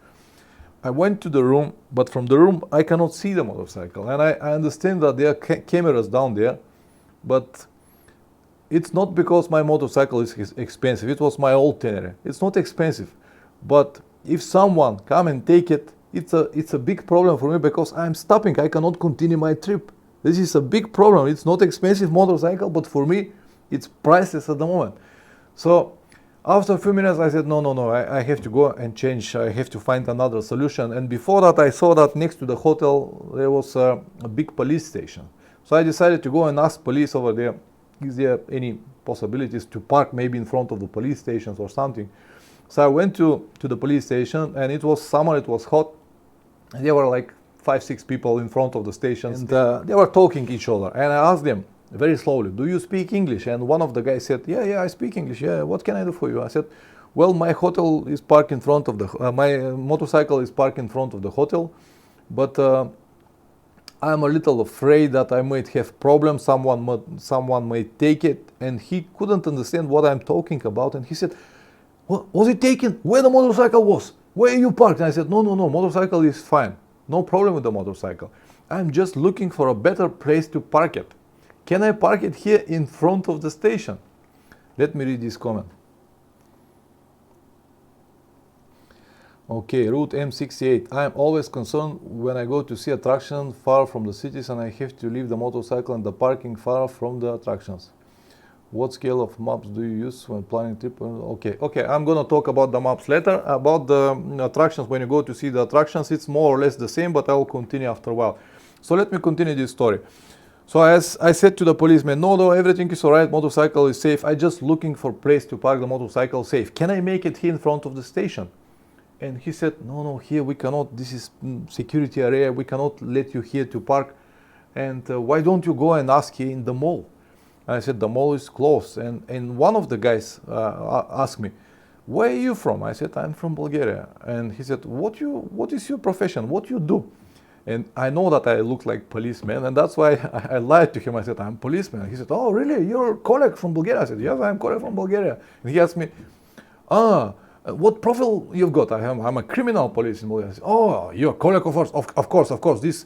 I went to the room, but from the room I cannot see the motorcycle. And I understand that there are cameras down there, but it's not because my motorcycle is expensive. It was my old Tenere. It's not expensive, but if someone come and take it, it's a big problem for me because I'm stopping. I cannot continue my trip. This is a big problem. It's not expensive motorcycle, but for me, it's priceless at the moment. So after a few minutes, I said, no, I have to go and change. I have to find another solution. And before that, I saw that next to the hotel, there was a big police station. So I decided to go and ask police over there, is there any possibilities to park maybe in front of the police stations or something? So I went to the police station, and it was summer, it was hot, and there were like 5-6 people in front of the stations, and they were talking each other. And I asked them very slowly, do you speak English? And one of the guys said, yeah, I speak English. Yeah, what can I do for you? I said, well, my hotel is parked in front of my motorcycle is parked in front of the hotel, but I'm a little afraid that I might have problems. Someone might take it. And he couldn't understand what I'm talking about. And he said, what was it taken? Where the motorcycle was? Where you parked? And I said, no, motorcycle is fine. No problem with the motorcycle. I'm just looking for a better place to park it. Can I park it here in front of the station? Let me read this comment. Okay, route M68. I'm always concerned when I go to see attraction far from the cities and I have to leave the motorcycle and the parking far from the attractions. What scale of maps do you use when planning trip? Okay, I'm gonna talk about the maps later. About the attractions, when you go to see the attractions, it's more or less the same, but I will continue after a while. So let me continue this story. So as I said to the policeman, no, everything is alright, motorcycle is safe. I just looking for place to park the motorcycle safe. Can I make it here in front of the station? And he said, no, here we cannot. This is security area. We cannot let you here to park. And why don't you go and ask here in the mall? And I said, the mall is closed. And one of the guys asked me, where are you from? I said, I'm from Bulgaria. And he said, what is your profession? What you do? And I know that I look like policeman, and that's why I lied to him. I said, I'm policeman. He said, oh, really? You're a colleague from Bulgaria? I said, yes, I'm a colleague from Bulgaria. And he asked me, what profile you've got? I'm a criminal police in Bulgaria. I said, oh, you're a colleague of ours. Of course. This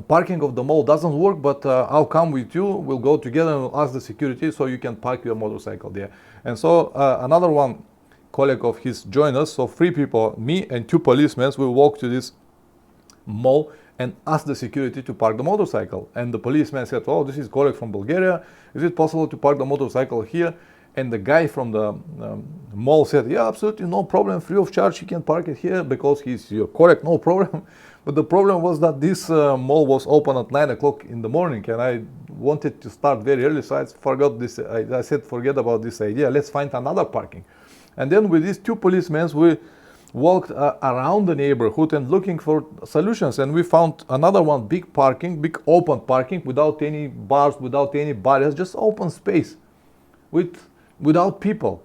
parking of the mall doesn't work, but I'll come with you. We'll go together and ask the security so you can park your motorcycle there. And so another one colleague of his joined us. So 3 people, me and 2 policemen, we walked to this mall and asked the security to park the motorcycle. And the policeman said, oh, this is colleague from Bulgaria. Is it possible to park the motorcycle here? And the guy from the mall said, yeah, absolutely, no problem, free of charge, you can park it here because he's your colleague, no problem. But the problem was that this mall was open at 9 o'clock in the morning, and I wanted to start very early, so I forgot this. I said, forget about this idea, let's find another parking. And then with these 2 policemen, we walked around the neighborhood and looking for solutions, and we found another one, big open parking, without any bars, without any barriers, just open space without people.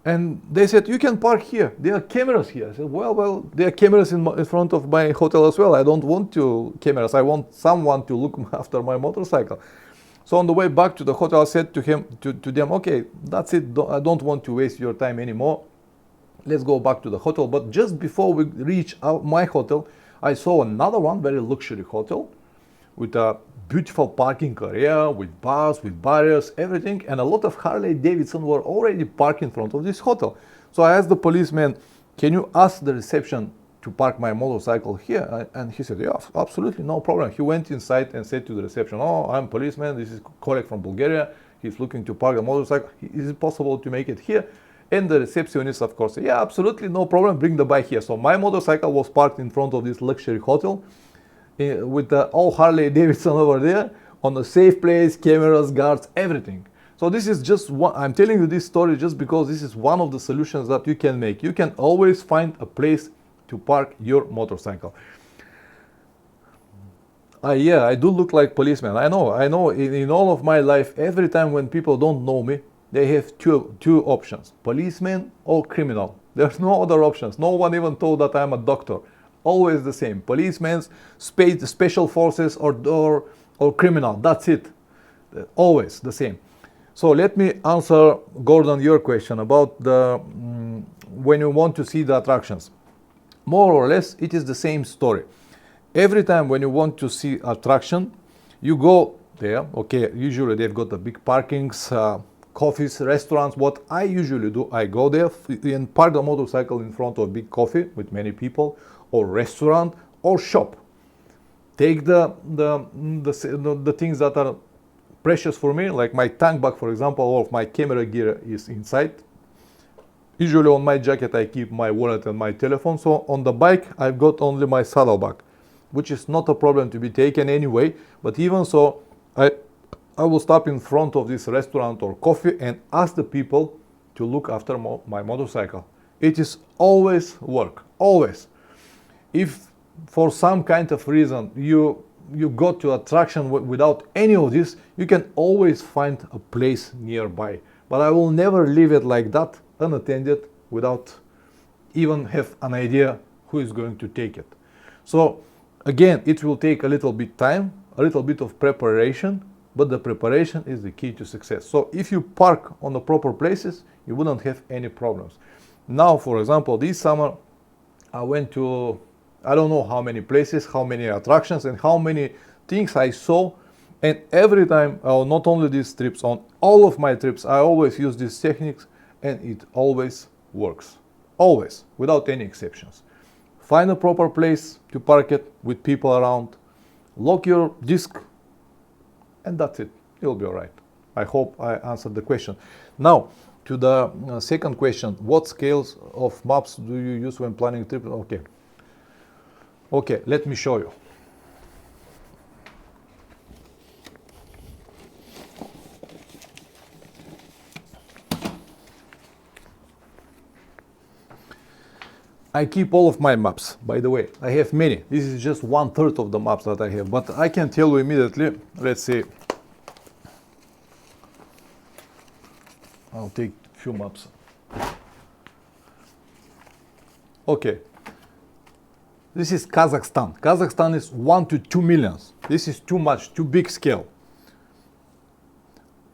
And they said, you can park here, there are cameras here. I said, well, there are cameras in front of my hotel as well. I don't want cameras, I want someone to look after my motorcycle. So on the way back to the hotel, I said to them, okay, that's it, I don't want to waste your time anymore. Let's go back to the hotel. But just before we reach my hotel, I saw another one, very luxury hotel, with a beautiful parking area, with bars, with barriers, everything. And a lot of Harley Davidson were already parked in front of this hotel. So I asked the policeman, can you ask the reception to park my motorcycle here? And he said, yeah, absolutely, no problem. He went inside and said to the reception, oh, I'm a policeman, this is a colleague from Bulgaria. He's looking to park a motorcycle. Is it possible to make it here? And the receptionist, of course, said, yeah, absolutely, no problem, bring the bike here. So my motorcycle was parked in front of this luxury hotel with all Harley Davidson over there, on a safe place, cameras, guards, everything. So this is just one, I'm telling you this story just because this is one of the solutions that you can make. You can always find a place to park your motorcycle. Yeah, I do look like policeman. I know. In all of my life, every time when people don't know me, they have two options, policeman or criminal. There's no other options. No one even told that I'm a doctor. Always the same, policemen, special forces, or or criminal. That's it. Always the same. So let me answer, Gordon, your question about the when you want to see the attractions. More or less, it is the same story. Every time when you want to see attraction, you go there. Okay, usually they've got the big parkings, coffees, restaurants. What I usually do, I go there and park the motorcycle in front of a big coffee with many people, or restaurant, or shop. Take the things that are precious for me, like my tank bag, for example. All of my camera gear is inside. Usually on my jacket I keep my wallet and my telephone. So on the bike I've got only my saddlebag, which is not a problem to be taken anyway. But even so, I will stop in front of this restaurant or coffee and ask the people to look after my motorcycle. It is always work, always. If for some kind of reason you go to attraction without any of this, you can always find a place nearby. But I will never leave it like that, unattended, without even have an idea who is going to take it. So again, it will take a little bit time, a little bit of preparation, but the preparation is the key to success. So if you park on the proper places, you wouldn't have any problems. Now, for example, this summer I went to, I don't know how many places, how many attractions, and how many things I saw. And every time, not only these trips, on all of my trips, I always use these techniques, and it always works. Always, without any exceptions. Find a proper place to park it with people around, lock your disc, and that's it. You'll be all right. I hope I answered the question. Now, to the second question, what scales of maps do you use when planning a trip? Okay, let me show you. I keep all of my maps, by the way. I have many. This is just 1/3 of the maps that I have, but I can tell you immediately. Let's see. I'll take a few maps. Okay. This is Kazakhstan. Kazakhstan is 1 to 2 millions. This is too much, too big scale.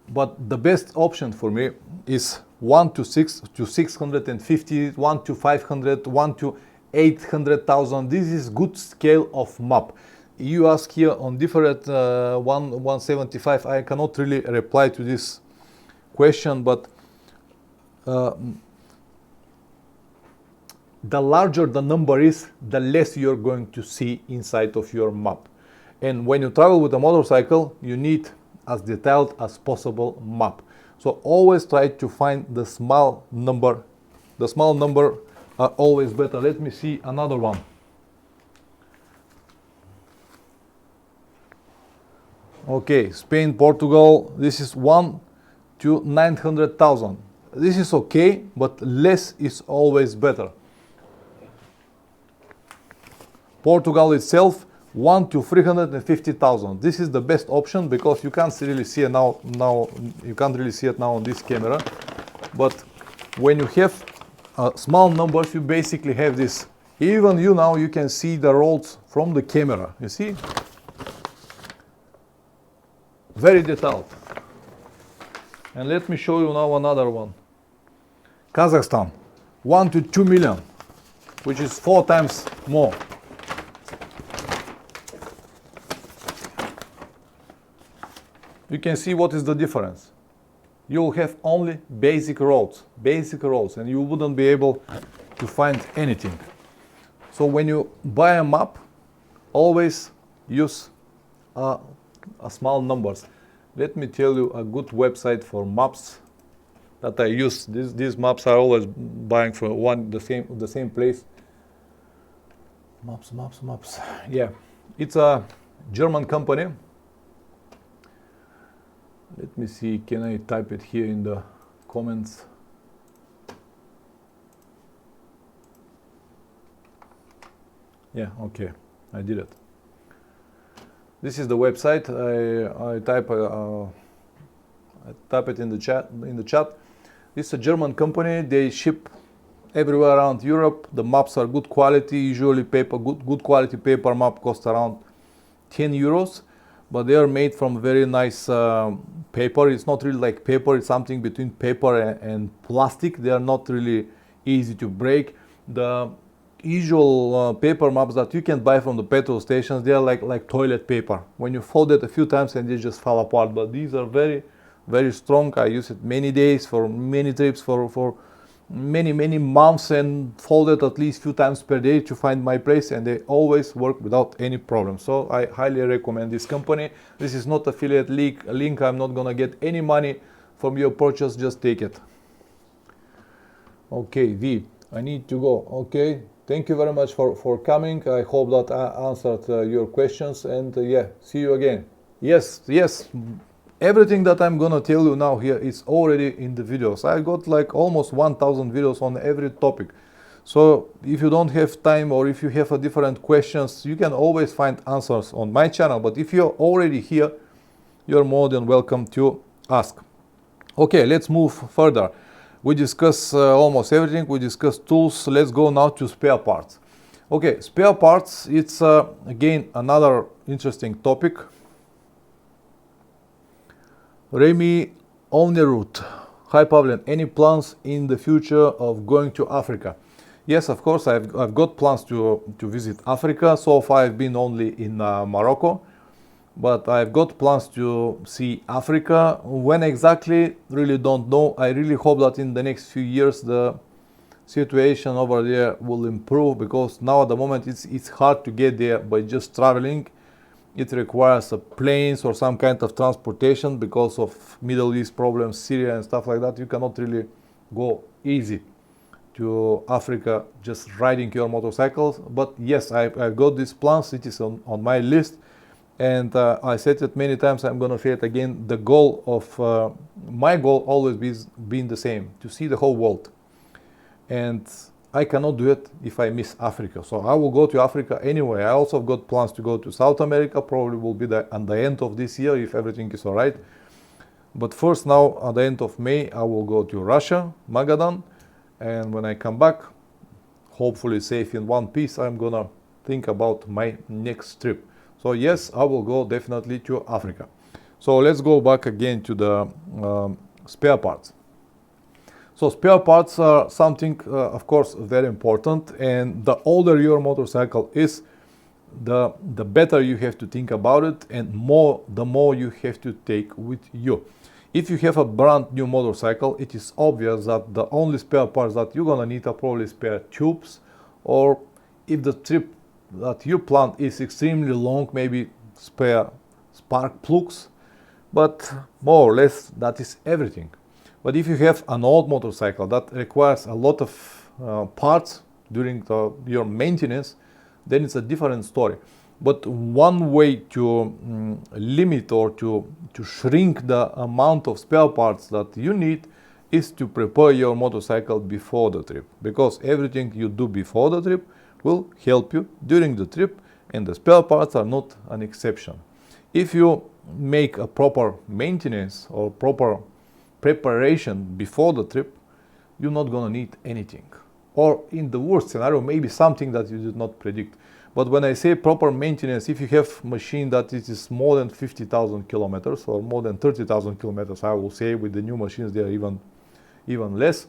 But the best option for me is 1 to 650, 1 to 500, 1 to 800,000. This is good scale of map. You ask here on different 175. I cannot really reply to this question, but the larger the number is, the less you're going to see inside of your map. And when you travel with a motorcycle, you need as detailed as possible map. So always try to find the small number. The small number are always better. Let me see another one. Okay, Spain, Portugal. This is 1 to 900,000. This is okay, but less is always better. Portugal itself, 1 to 350,000. This is the best option because you can't really see it now. You can't really see it now on this camera. But when you have small numbers, you basically have this. Even now you can see the roads from the camera. You see? Very detailed. And let me show you now another one. Kazakhstan, 1 to 2 million, which is 4 times more. You can see what is the difference. You will have only basic roads, and you wouldn't be able to find anything. So when you buy a map, always use small numbers. Let me tell you a good website for maps that I use. These maps are always buying from the same place. Maps. Yeah, it's a German company. Let me see, can I type it here in the comments? Yeah, okay, I did it. This is the website. I type it in the chat. This is a German company. They ship everywhere around Europe. The maps are good quality. Usually good quality paper map costs around 10 euros. but they are made from very nice paper. It's not really like paper, it's something between paper and plastic. They are not really easy to break. The usual paper maps that you can buy from the petrol stations, they are like toilet paper. When you fold it a few times and they just fall apart, but these are very strong. I use it many days for many trips, for many months, and fold it at least few times per day to find my place, and they always work without any problem. So I highly recommend this company. This is not affiliate link. I'm not gonna get any money from your purchase, just take it. Okay, V, I need to go. Okay, thank you very much for coming. I hope that I answered your questions, and yeah, see you again. Yes, everything that I'm gonna tell you now here is already in the videos. I got like almost 1000 videos on every topic. So if you don't have time, or if you have a different questions, you can always find answers on my channel. But if you're already here, you're more than welcome to ask. Okay, let's move further. We discuss almost everything. We discuss tools. Let's go now to spare parts. Okay, spare parts, it's again another interesting topic. Remy Route. Hi Pavlen, any plans in the future of going to Africa? Yes, of course, I've got plans to visit Africa. So far I've been only in Morocco, but I've got plans to see Africa. When exactly, really don't know. I really hope that in the next few years the situation over there will improve, because now at the moment it's hard to get there by just traveling. It requires planes or some kind of transportation because of Middle East problems, Syria and stuff like that. You cannot really go easy to Africa just riding your motorcycles. But yes, I've got these plans. It is on my list, and I said it many times, I'm gonna say it again. The goal of my goal always been the same: to see the whole world. And I cannot do it if I miss Africa. So I will go to Africa anyway. I also have got plans to go to South America. Probably will be at the end of this year if everything is all right. But first, now at the end of May, I will go to Russia, Magadan. And when I come back, hopefully safe in one piece, I'm gonna think about my next trip. So yes, I will go definitely to Africa. So let's go back again to the spare parts. So spare parts are something, of course, very important, and the older your motorcycle is, the better you have to think about it, and the more you have to take with you. If you have a brand new motorcycle, it is obvious that the only spare parts that you're gonna need are probably spare tubes, or if the trip that you plan is extremely long, maybe spare spark plugs, but more or less that is everything. But if you have an old motorcycle that requires a lot of parts during your maintenance, then it's a different story. But one way to limit or to shrink the amount of spare parts that you need is to prepare your motorcycle before the trip, because everything you do before the trip will help you during the trip, and the spare parts are not an exception. If you make a proper maintenance or proper preparation before the trip, you're not gonna need anything. Or in the worst scenario, maybe something that you did not predict. But when I say proper maintenance, if you have machine that it is more than 50,000 kilometers or more than 30,000 kilometers, I will say with the new machines they are even less.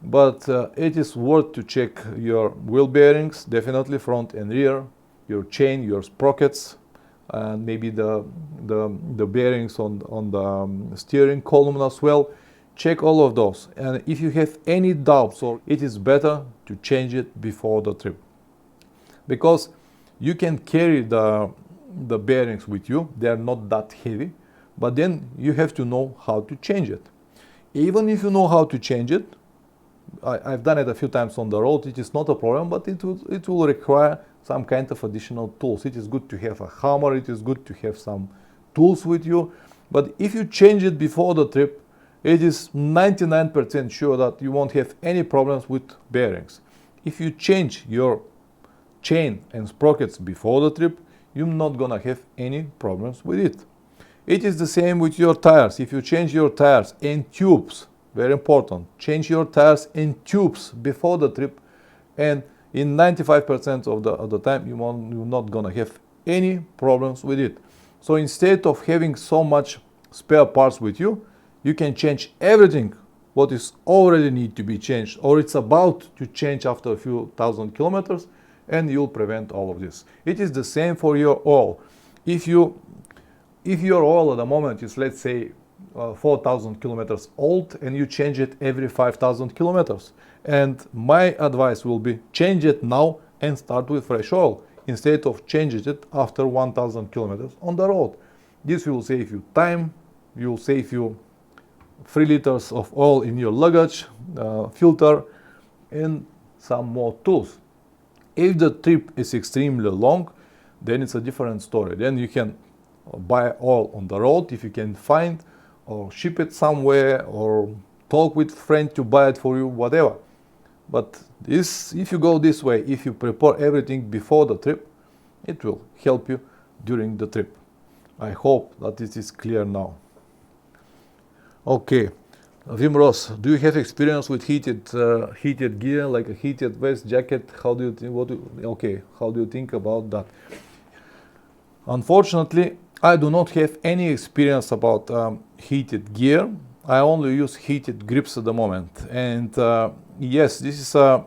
But it is worth to check your wheel bearings, definitely front and rear, your chain, your sprockets, and maybe the bearings on the steering column as well. Check all of those, and if you have any doubts, or it is better to change it before the trip, because you can carry the bearings with you. They are not that heavy, but then you have to know how to change it. Even if you know how to change it, I've done it a few times on the road, it is not a problem, but it will require some kind of additional tools. It is good to have a hammer, it is good to have some tools with you, but if you change it before the trip, it is 99% sure that you won't have any problems with bearings. If you change your chain and sprockets before the trip, you're not gonna have any problems with it. It is the same with your tires. If you change your tires and tubes, very important, change your tires and tubes before the trip, and in 95% of the time you're not gonna have any problems with it. So instead of having so much spare parts with you, you can change everything what is already need to be changed, or it's about to change after a few thousand kilometers, and you'll prevent all of this. It is the same for your oil. If your oil at the moment is, let's say, 4,000 kilometers old, and you change it every 5,000 kilometers, and my advice will be change it now and start with fresh oil instead of changing it after 1,000 kilometers on the road. This will save you time, will save you 3 liters of oil in your luggage, filter, and some more tools. If the trip is extremely long, then it's a different story. Then you can buy oil on the road if you can find, or ship it somewhere, or talk with friend to buy it for you, whatever. But this, if you go this way, if you prepare everything before the trip, it will help you during the trip. I hope that it is clear now. Okay, Wim Ross, do you have experience with heated gear, like a heated vest, jacket? How do you think? How do you think about that? Unfortunately, I do not have any experience about heated gear. I only use heated grips at the moment, and yes, this is a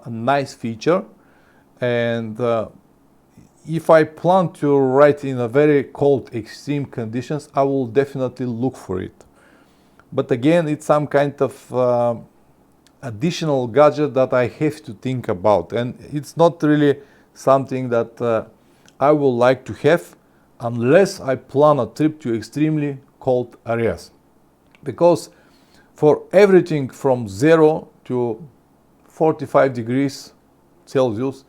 nice feature. And if I plan to ride in a very cold, extreme conditions, I will definitely look for it. But again, it's some kind of additional gadget that I have to think about, and it's not really something that I would like to have unless I plan a trip to extremely cold areas. Because for everything from 0 to 45 degrees Celsius,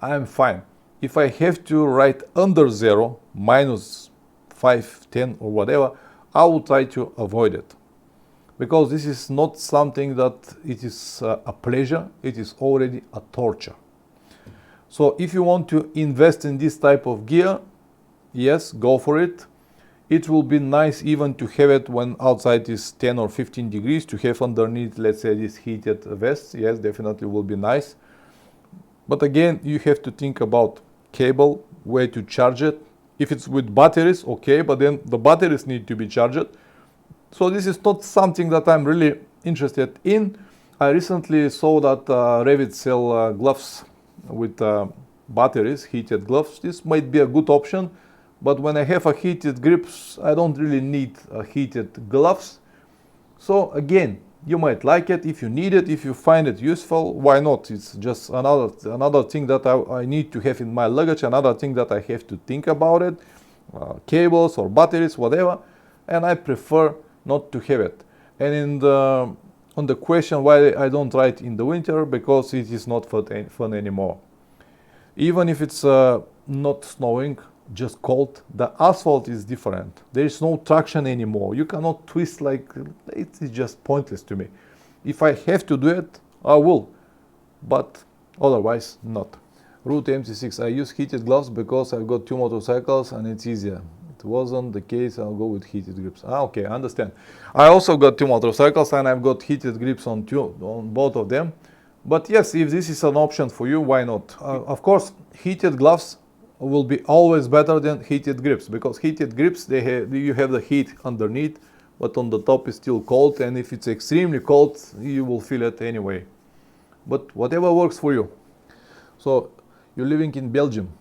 I am fine. If I have to ride under 0, minus 5, 10 or whatever, I will try to avoid it. Because this is not something that it is a pleasure, it is already a torture. So if you want to invest in this type of gear, yes, go for it. It will be nice even to have it when outside is 10 or 15 degrees, to have underneath, let's say, this heated vest. Yes, definitely will be nice. But again, you have to think about cable, way to charge it. If it's with batteries, okay, but then the batteries need to be charged. So this is not something that I'm really interested in. I recently saw that Revit sell gloves with batteries, heated gloves. This might be a good option, but when I have a heated grips, I don't really need heated gloves. So again, you might like it. If you need it, if you find it useful, why not? It's just another thing that I need to have in my luggage, another thing that I have to think about it, cables or batteries, whatever, and I prefer not to have it. And on the question why I don't ride in the winter, because it is not fun anymore. Even if it's not snowing, just cold, the asphalt is different. There is no traction anymore. You cannot twist, like, it's just pointless to me. If I have to do it, I will, but otherwise not. Route MC6, I use heated gloves because I've got 2 motorcycles and it's easier. It wasn't the case, I'll go with heated grips. Okay, I understand. I also got 2 motorcycles and I've got heated grips on both of them. But yes, if this is an option for you, why not? Of course, heated gloves will be always better than heated grips, because heated grips, you have the heat underneath, but on the top is still cold, and if it's extremely cold, you will feel it anyway. But whatever works for you. So you're living in Belgium,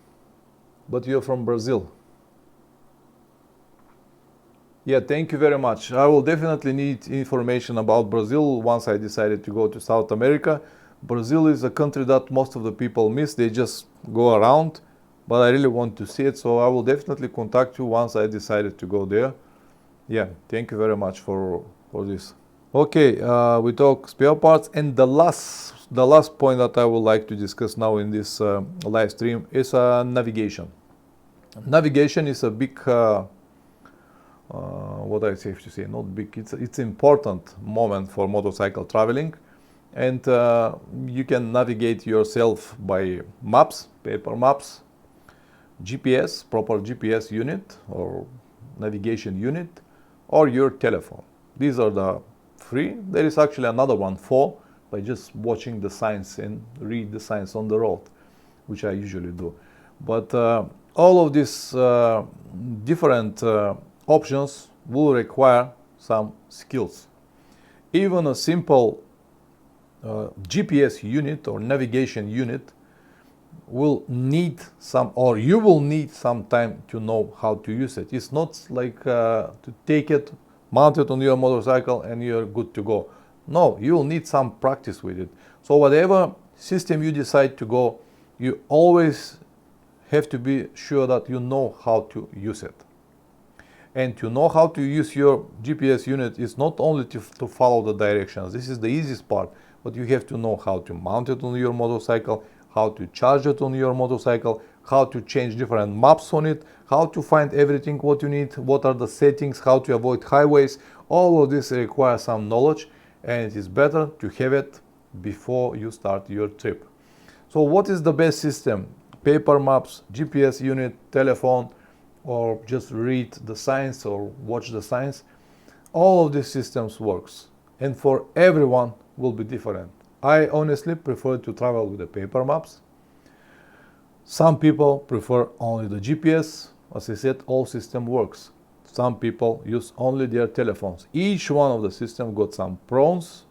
but you're from Brazil. Yeah, thank you very much. I will definitely need information about Brazil once I decided to go to South America. Brazil is a country that most of the people miss. They just go around, but I really want to see it, so I will definitely contact you once I decided to go there. Yeah, thank you very much for this. Okay, we talk spare parts, and the last point that I would like to discuss now in this live stream is navigation. Navigation is a big what I have to say, not big, it's important moment for motorcycle traveling, and you can navigate yourself by maps, paper maps, GPS, proper GPS unit or navigation unit, or your telephone. These are the 3. There is actually another one, 4, by just watching the signs and read the signs on the road, which I usually do. But All of these different options will require some skills. Even a simple GPS unit or navigation unit will need some, or you will need some time to know how to use it. It's not like to take it, mount it on your motorcycle and you're good to go. No, you will need some practice with it. So whatever system you decide to go, you always have to be sure that you know how to use it. And to know how to use your GPS unit is not only to follow the directions. This is the easiest part, but you have to know how to mount it on your motorcycle, how to charge it on your motorcycle, how to change different maps on it, how to find everything what you need, what are the settings, how to avoid highways. All of this requires some knowledge, and it is better to have it before you start your trip. So what is the best system? Paper maps, GPS unit, telephone, or just read the signs or watch the signs? All of these systems works, and for everyone will be different. I honestly prefer to travel with the paper maps. Some people prefer only the GPS. As I said, all system works. Some people use only their telephones. Each one of the system got some pros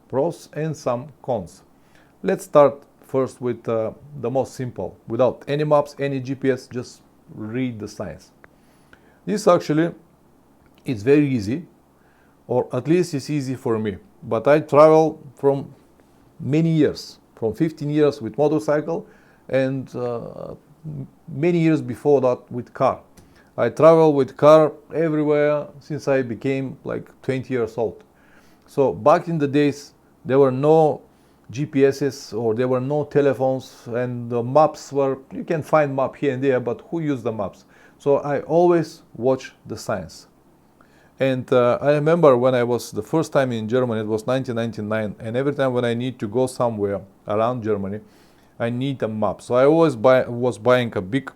and some cons. Let's start first with the most simple. Without any maps, any GPS, just read the signs. This actually is very easy, or at least it's easy for me. But I travel from many years, from 15 years with motorcycle, and many years before that with car. I travel with car everywhere since I became like 20 years old. So back in the days, there were no GPSs or there were no telephones, and the maps were, you can find map here and there, but who used the maps? So I always watch the signs. And I remember when I was the first time in Germany, it was 1999, and every time when I need to go somewhere around Germany, I need a map. So I always was buying a big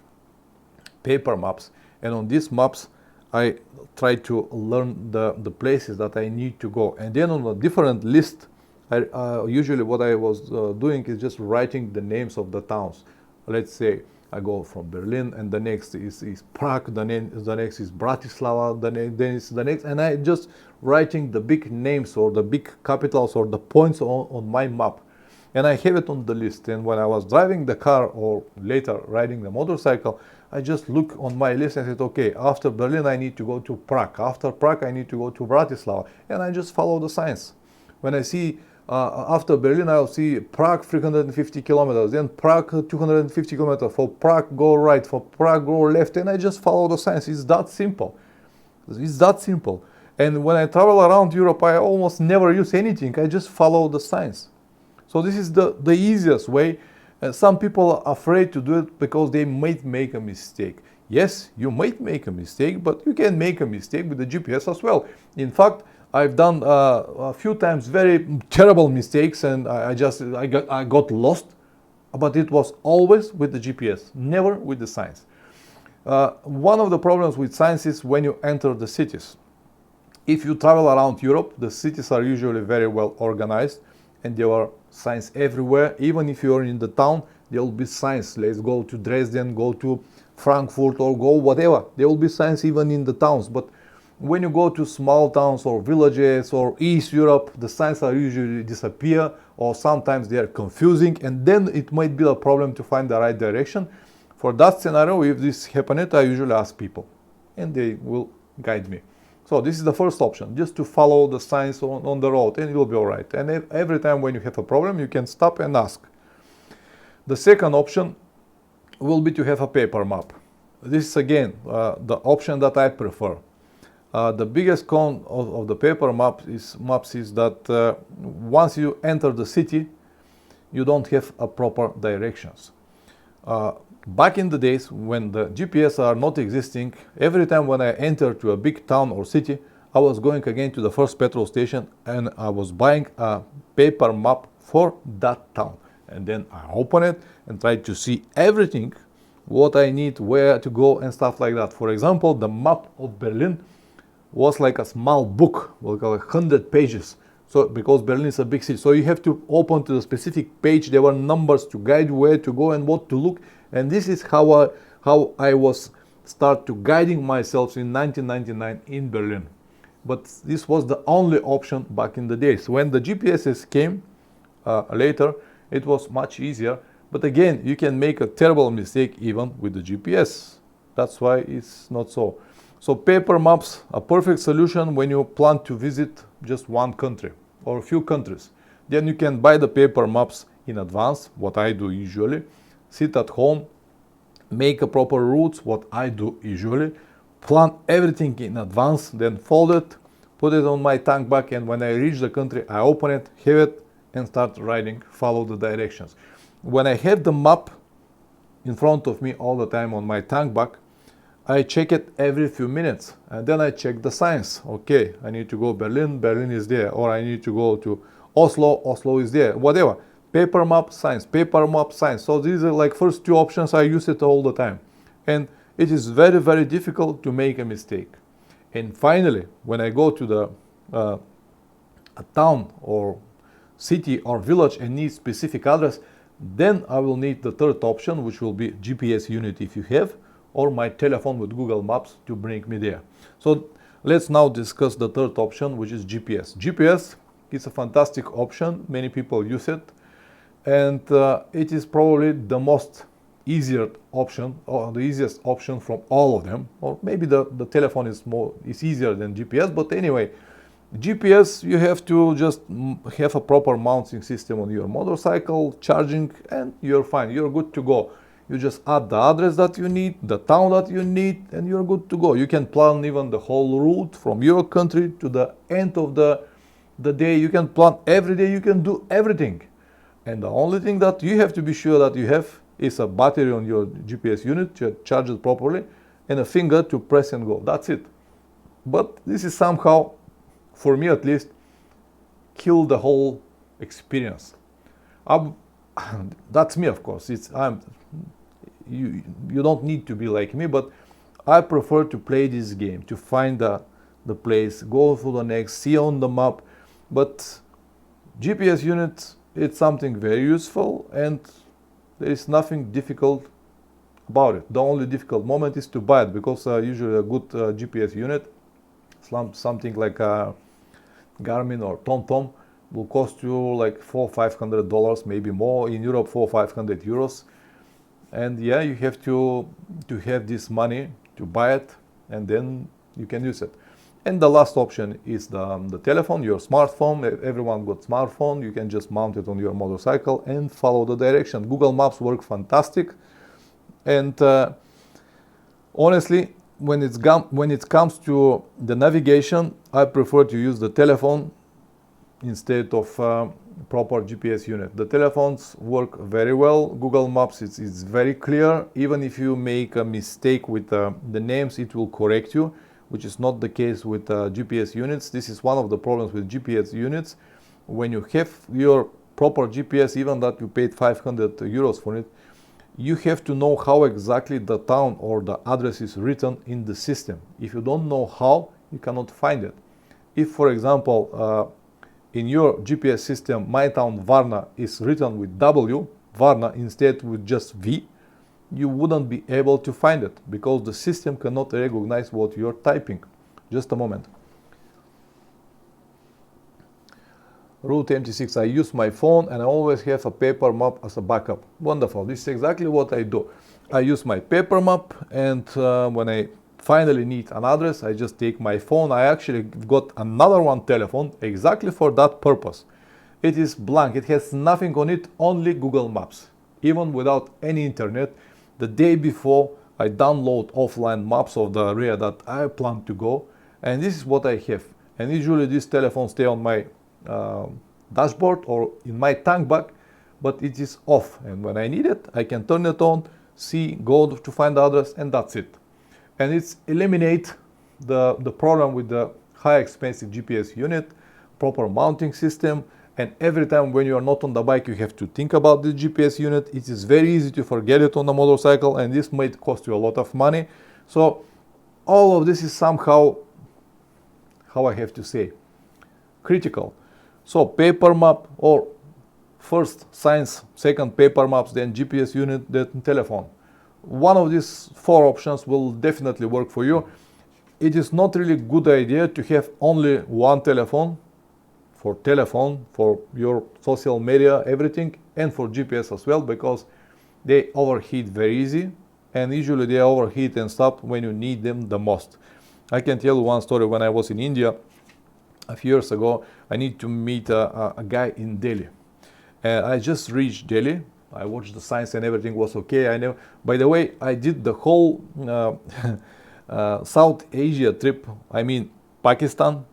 paper maps, and on these maps I try to learn the places that I need to go. And then on a different list, usually what I was doing is just writing the names of the towns. Let's say I go from Berlin, and the next is Prague, the next is Bratislava, then is the next, and I just writing the big names or the big capitals or the points on my map, and I have it on the list. And when I was driving the car or later riding the motorcycle, I just look on my list and said, okay, after Berlin I need to go to Prague, after Prague I need to go to Bratislava, and I just follow the signs. When I see after Berlin, I'll see Prague 350 kilometers, then Prague 250 kilometers. For Prague, go right, for Prague, go left, and I just follow the signs. It's that simple. It's that simple. And when I travel around Europe, I almost never use anything. I just follow the signs. So this is the easiest way. Some people are afraid to do it because they might make a mistake. Yes, you might make a mistake, but you can make a mistake with the GPS as well. In fact, I've done a few times very terrible mistakes, and I got lost, but it was always with the GPS, never with the signs. One of the problems with signs is when you enter the cities. If you travel around Europe, the cities are usually very well organized, and there are signs everywhere. Even if you are in the town, there will be signs. Let's go to Dresden, go to Frankfurt, or go whatever. There will be signs even in the towns. But when you go to small towns or villages or East Europe, the signs are usually disappear, or sometimes they are confusing, and then it might be a problem to find the right direction. For that scenario, if this happens, I usually ask people, and they will guide me. So this is the first option, just to follow the signs on the road, and it will be all right. And every time when you have a problem, you can stop and ask. The second option will be to have a paper map. This is again the option that I prefer. The biggest con of the paper maps is that once you enter the city, you don't have a proper directions. Back in the days when the GPS are not existing, every time when I enter to a big town or city, I was going again to the first petrol station and I was buying a paper map for that town. And then I open it and try to see everything, what I need, where to go and stuff like that. For example, the map of Berlin was like a small book, like 100 pages. So because Berlin is a big city, so you have to open to the specific page. There were numbers to guide where to go and what to look. And this is how I was start to guiding myself in 1999 in Berlin. But this was the only option back in the days. When the GPSs came later, it was much easier. But again, you can make a terrible mistake even with the GPS. That's why it's not so. So paper maps, a perfect solution when you plan to visit just one country or a few countries. Then you can buy the paper maps in advance, what I do usually. Sit at home, make a proper routes, what I do usually. Plan everything in advance, then fold it, put it on my tank bag, and when I reach the country, I open it, have it, and start riding, follow the directions. When I have the map in front of me all the time on my tank bag, I check it every few minutes, and then I check the signs. Okay, I need to go Berlin, Berlin is there, or I need to go to Oslo, Oslo is there, whatever. Paper map, signs, paper map, signs. So these are like first two options. I use it all the time. And it is very, very difficult to make a mistake. And finally, when I go to the a town or city or village and need specific address, then I will need the third option, which will be GPS unit if you have, or my telephone with Google Maps to bring me there. So let's now discuss the third option, which is GPS. GPS is a fantastic option. Many people use it, and it is probably the most easier option, or the easiest option from all of them. Or maybe the telephone is easier than GPS, but anyway, GPS, you have to just have a proper mounting system on your motorcycle, charging, and you're fine. You're good to go. You just add the address that you need, the town that you need, and you're good to go. You can plan even the whole route from your country to the end of the day. You can plan every day. You can do everything. And the only thing that you have to be sure that you have is a battery on your GPS unit to charge it properly, and a finger to press and go. That's it. But this is somehow, for me at least, kill the whole experience. That's me, of course. You don't need to be like me, but I prefer to play this game, to find the place, go to the next, see on the map. But GPS unit, it's something very useful, and there is nothing difficult about it. The only difficult moment is to buy it, because usually a good GPS unit, something like a Garmin or TomTom, will cost you like $400-500, maybe more. In Europe, 400-500 euros. And yeah, you have to have this money to buy it, and then you can use it. And the last option is the telephone, your smartphone. Everyone got smartphone. You can just mount it on your motorcycle and follow the direction. Google Maps work fantastic. And honestly, when it comes to the navigation, I prefer to use the telephone instead of proper GPS unit. The telephones work very well. Google Maps is very clear. Even if you make a mistake with the names, it will correct you, which is not the case with GPS units. This is one of the problems with GPS units. When you have your proper GPS, even that you paid 500 euros for it, you have to know how exactly the town or the address is written in the system. If you don't know how, you cannot find it. If, for example, in your GPS system, my town Varna is written with W, Varna, instead with just V, you wouldn't be able to find it, because the system cannot recognize what you're typing. Just a moment. Route 86, I use my phone and I always have a paper map as a backup. Wonderful, this is exactly what I do. I use my paper map, and when I finally need an address, I just take my phone. I actually got another one telephone exactly for that purpose. It is blank, it has nothing on it, only Google Maps. Even without any internet, the day before I download offline maps of the area that I plan to go, and this is what I have. And usually these telephones stay on my dashboard or in my tank bag, but it is off, and when I need it, I can turn it on, see, go to find the address, and that's it. And it's eliminate the problem with the high expensive GPS unit, proper mounting system, and every time when you are not on the bike, you have to think about the GPS unit. It is very easy to forget it on the motorcycle, and this might cost you a lot of money. So all of this is somehow, how I have to say, critical. So paper map, or first signs, second paper maps, then GPS unit, then telephone. one of these four options will definitely work for you. It is not really good idea to have only one telephone, for your social media, everything, and for GPS as well, because they overheat very easy, and usually they overheat and stop when you need them the most. I can tell you one story. When I was in India a few years ago, I need to meet a guy in Delhi. I just reached Delhi. I watched the signs and everything was okay. I know. By the way, I did the whole South Asia trip. I mean, Pakistan,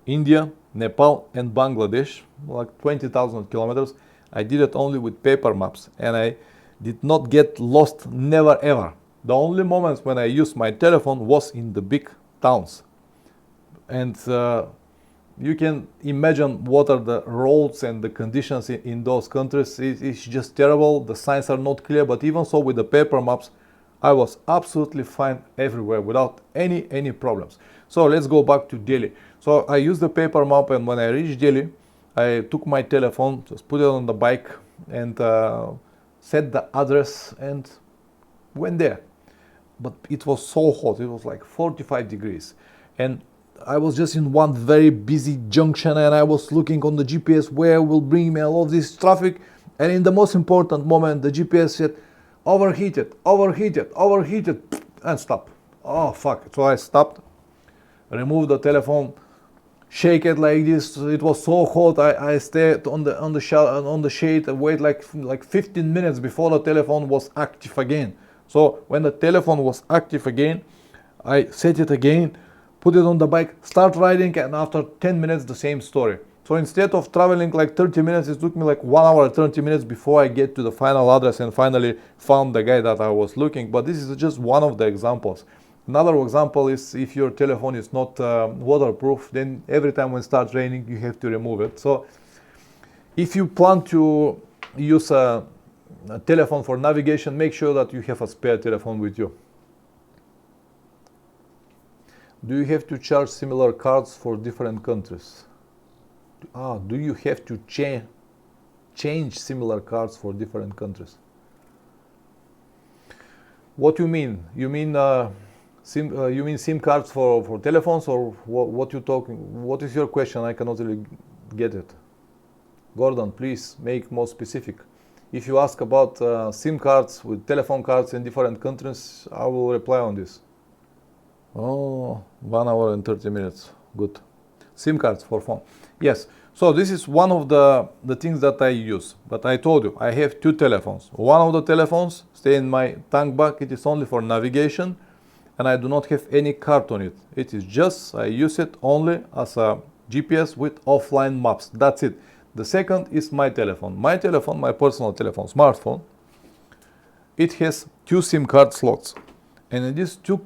India, Nepal, and Bangladesh, like 20,000 kilometers. I did it only with paper maps, and I did not get lost, never ever. The only moments when I used my telephone was in the big towns. And you can imagine what are the roads and the conditions in those countries. It's just terrible. The signs are not clear, but even so, with the paper maps, I was absolutely fine everywhere without any problems. So let's go back to Delhi. So I used the paper map, and when I reached Delhi, I took my telephone, just put it on the bike, and set the address and went there. But it was so hot. It was like 45 degrees. And I was just in one very busy junction, and I was looking on the GPS where will bring me all of this traffic. And in the most important moment, the GPS said, overheated, and stop. Oh, fuck. So I stopped, removed the telephone, shake it like this. It was so hot. I stayed on the shade and wait like 15 minutes before the telephone was active again. So when the telephone was active again, I set it again, put it on the bike, start riding, and after 10 minutes the same story. So instead of traveling like 30 minutes, it took me like 1 hour and 30 minutes before I get to the final address and finally found the guy that I was looking. But this is just one of the examples. Another example is if your telephone is not waterproof, then every time when it starts raining, you have to remove it. So if you plan to use a telephone for navigation, make sure that you have a spare telephone with you. Do you have to charge similar cards for different countries? Do you have to change similar cards for different countries? What do you mean? You mean SIM cards for telephones, or what you talking? What is your question? I cannot really get it. Gordon, please make more specific. If you ask about SIM cards with telephone cards in different countries, I will reply on this. Oh, 1 hour and 30 minutes. Good. SIM cards for phone. Yes. So this is one of the things that I use. But I told you, I have two telephones. One of the telephones stay in my tank bag. It is only for navigation, and I do not have any card on it. It is just, I use it only as a GPS with offline maps. That's it. The second is my telephone. My telephone, my personal telephone, smartphone, it has two SIM card slots. And in these two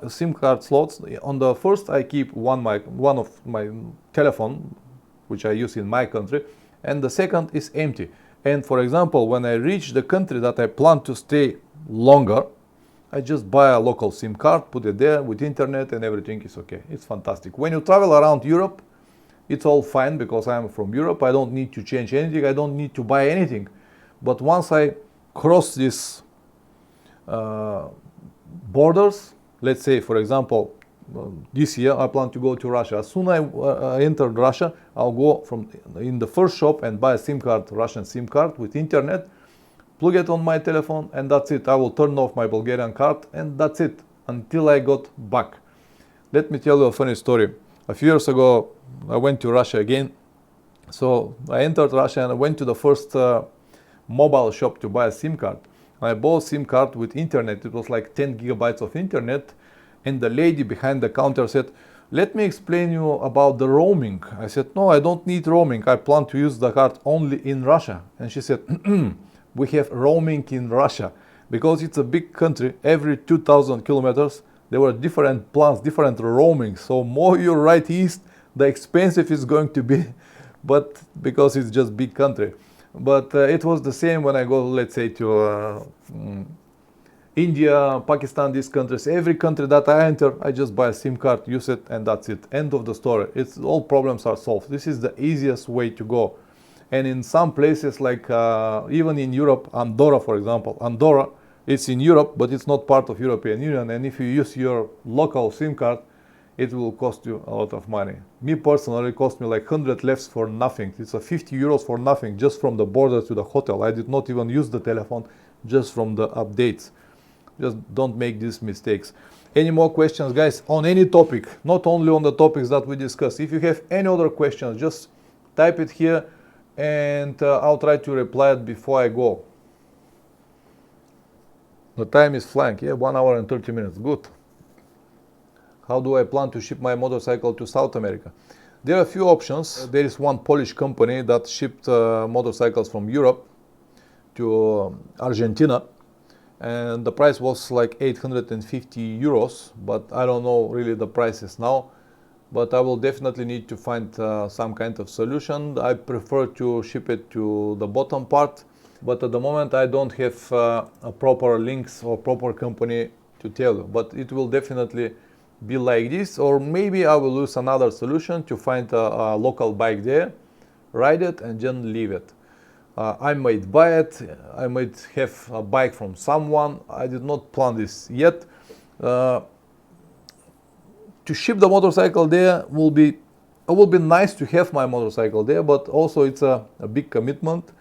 SIM card slots, on the first I keep one of my telephone, which I use in my country, and the second is empty. And for example, when I reach the country that I plan to stay longer, I just buy a local SIM card, put it there with internet, and everything is okay. It's fantastic. When you travel around Europe, it's all fine because I'm from Europe. I don't need to change anything. I don't need to buy anything. But once I cross these borders, let's say, for example, this year I plan to go to Russia. As soon as I entered Russia, I'll go in the first shop and buy a SIM card, Russian SIM card with internet, plug it on my telephone, and that's it. I will turn off my Bulgarian card, and that's it until I got back. Let me tell you a funny story. A few years ago, I went to Russia again. So I entered Russia and I went to the first mobile shop to buy a SIM card. I bought a SIM card with internet. It was like 10 gigabytes of internet. And the lady behind the counter said, "Let me explain you about the roaming." I said, "No, I don't need roaming. I plan to use the card only in Russia." And she said, "We have roaming in Russia because it's a big country. Every 2,000 kilometers, there were different plans, different roaming. So more you ride east, the expensive is going to be, but because it's just big country." But it was the same when I go, let's say, to India, Pakistan, these countries. Every country that I enter, I just buy a SIM card, use it, and that's it. End of the story. All problems are solved. This is the easiest way to go. And in some places, like even in Europe, Andorra, for example, Andorra, It's in Europe, but it's not part of European Union, and if you use your local SIM card, it will cost you a lot of money. Me personally, it cost me like 100 lefs for nothing. It's a 50 euros for nothing, just from the border to the hotel. I did not even use the telephone, just from the updates. Just don't make these mistakes. Any more questions, guys, on any topic, not only on the topics that we discussed. If you have any other questions, just type it here, and I'll try to reply it before I go. The time is flying. Yeah, 1 hour and 30 minutes. Good. How do I plan to ship my motorcycle to South America? There are a few options. There is one Polish company that shipped motorcycles from Europe to Argentina, and the price was like 850 euros, but I don't know really the prices now. But I will definitely need to find some kind of solution. I prefer to ship it to the bottom part, but at the moment I don't have a proper links or proper company to tell you. But it will definitely be like this, or maybe I will use another solution to find a local bike there, ride it, and then leave it. I might buy it, I might have a bike from someone. I did not plan this yet. To ship the motorcycle there will be nice to have my motorcycle there, but also it's a big commitment.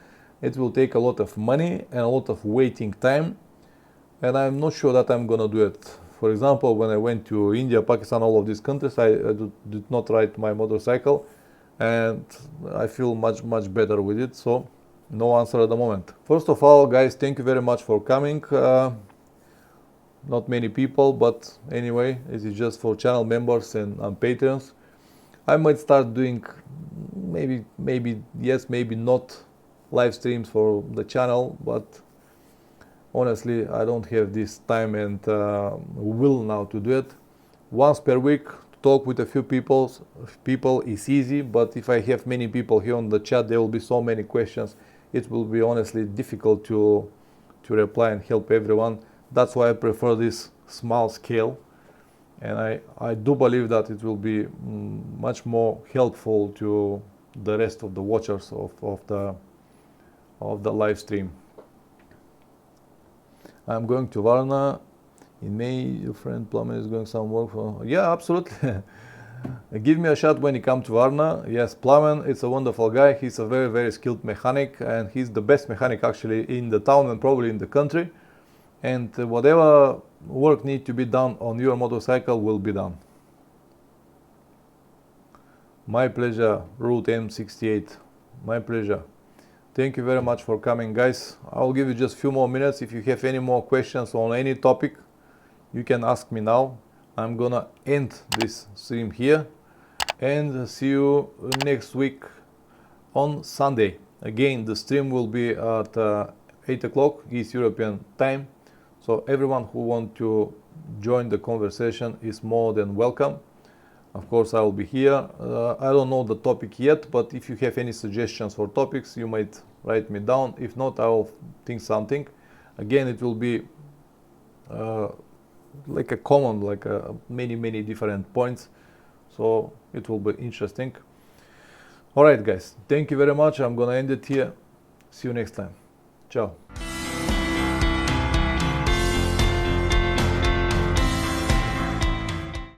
It will take a lot of money and a lot of waiting time, and I'm not sure that I'm gonna do it. For example, when I went to India, Pakistan, all of these countries, I did not ride my motorcycle, and I feel much better with it. So no answer at the moment. First of all, guys, thank you very much for coming. Not many people, but anyway, this is just for channel members and patrons. I might start doing maybe yes, maybe not live streams for the channel, but honestly, I don't have this time and will now to do it. Once per week, talk with a few people is easy, but if I have many people here on the chat, there will be so many questions. It will be honestly difficult to reply and help everyone. That's why I prefer this small scale, and I do believe that it will be much more helpful to the rest of the watchers of the live stream. I'm going to Varna in May. Your friend Plummer is going some work for. Yeah, absolutely. Give me a shot when you come to Varna. Yes, Plummer, it's a wonderful guy. He's a very skilled mechanic, and he's the best mechanic actually in the town and probably in the country. And whatever work needs to be done on your motorcycle will be done. My pleasure, Route M68. My pleasure. Thank you very much for coming, guys. I'll give you just a few more minutes. If you have any more questions on any topic, you can ask me now. I'm gonna end this stream here, and see you next week on Sunday. Again, the stream will be at 8 o'clock East European time. So everyone who wants to join the conversation is more than welcome. Of course, I will be here. I don't know the topic yet, but if you have any suggestions for topics, you might write me down. If not, I will think something. Again, it will be like a common, like many different points. So it will be interesting. All right, guys. Thank you very much. I'm gonna end it here. See you next time. Ciao.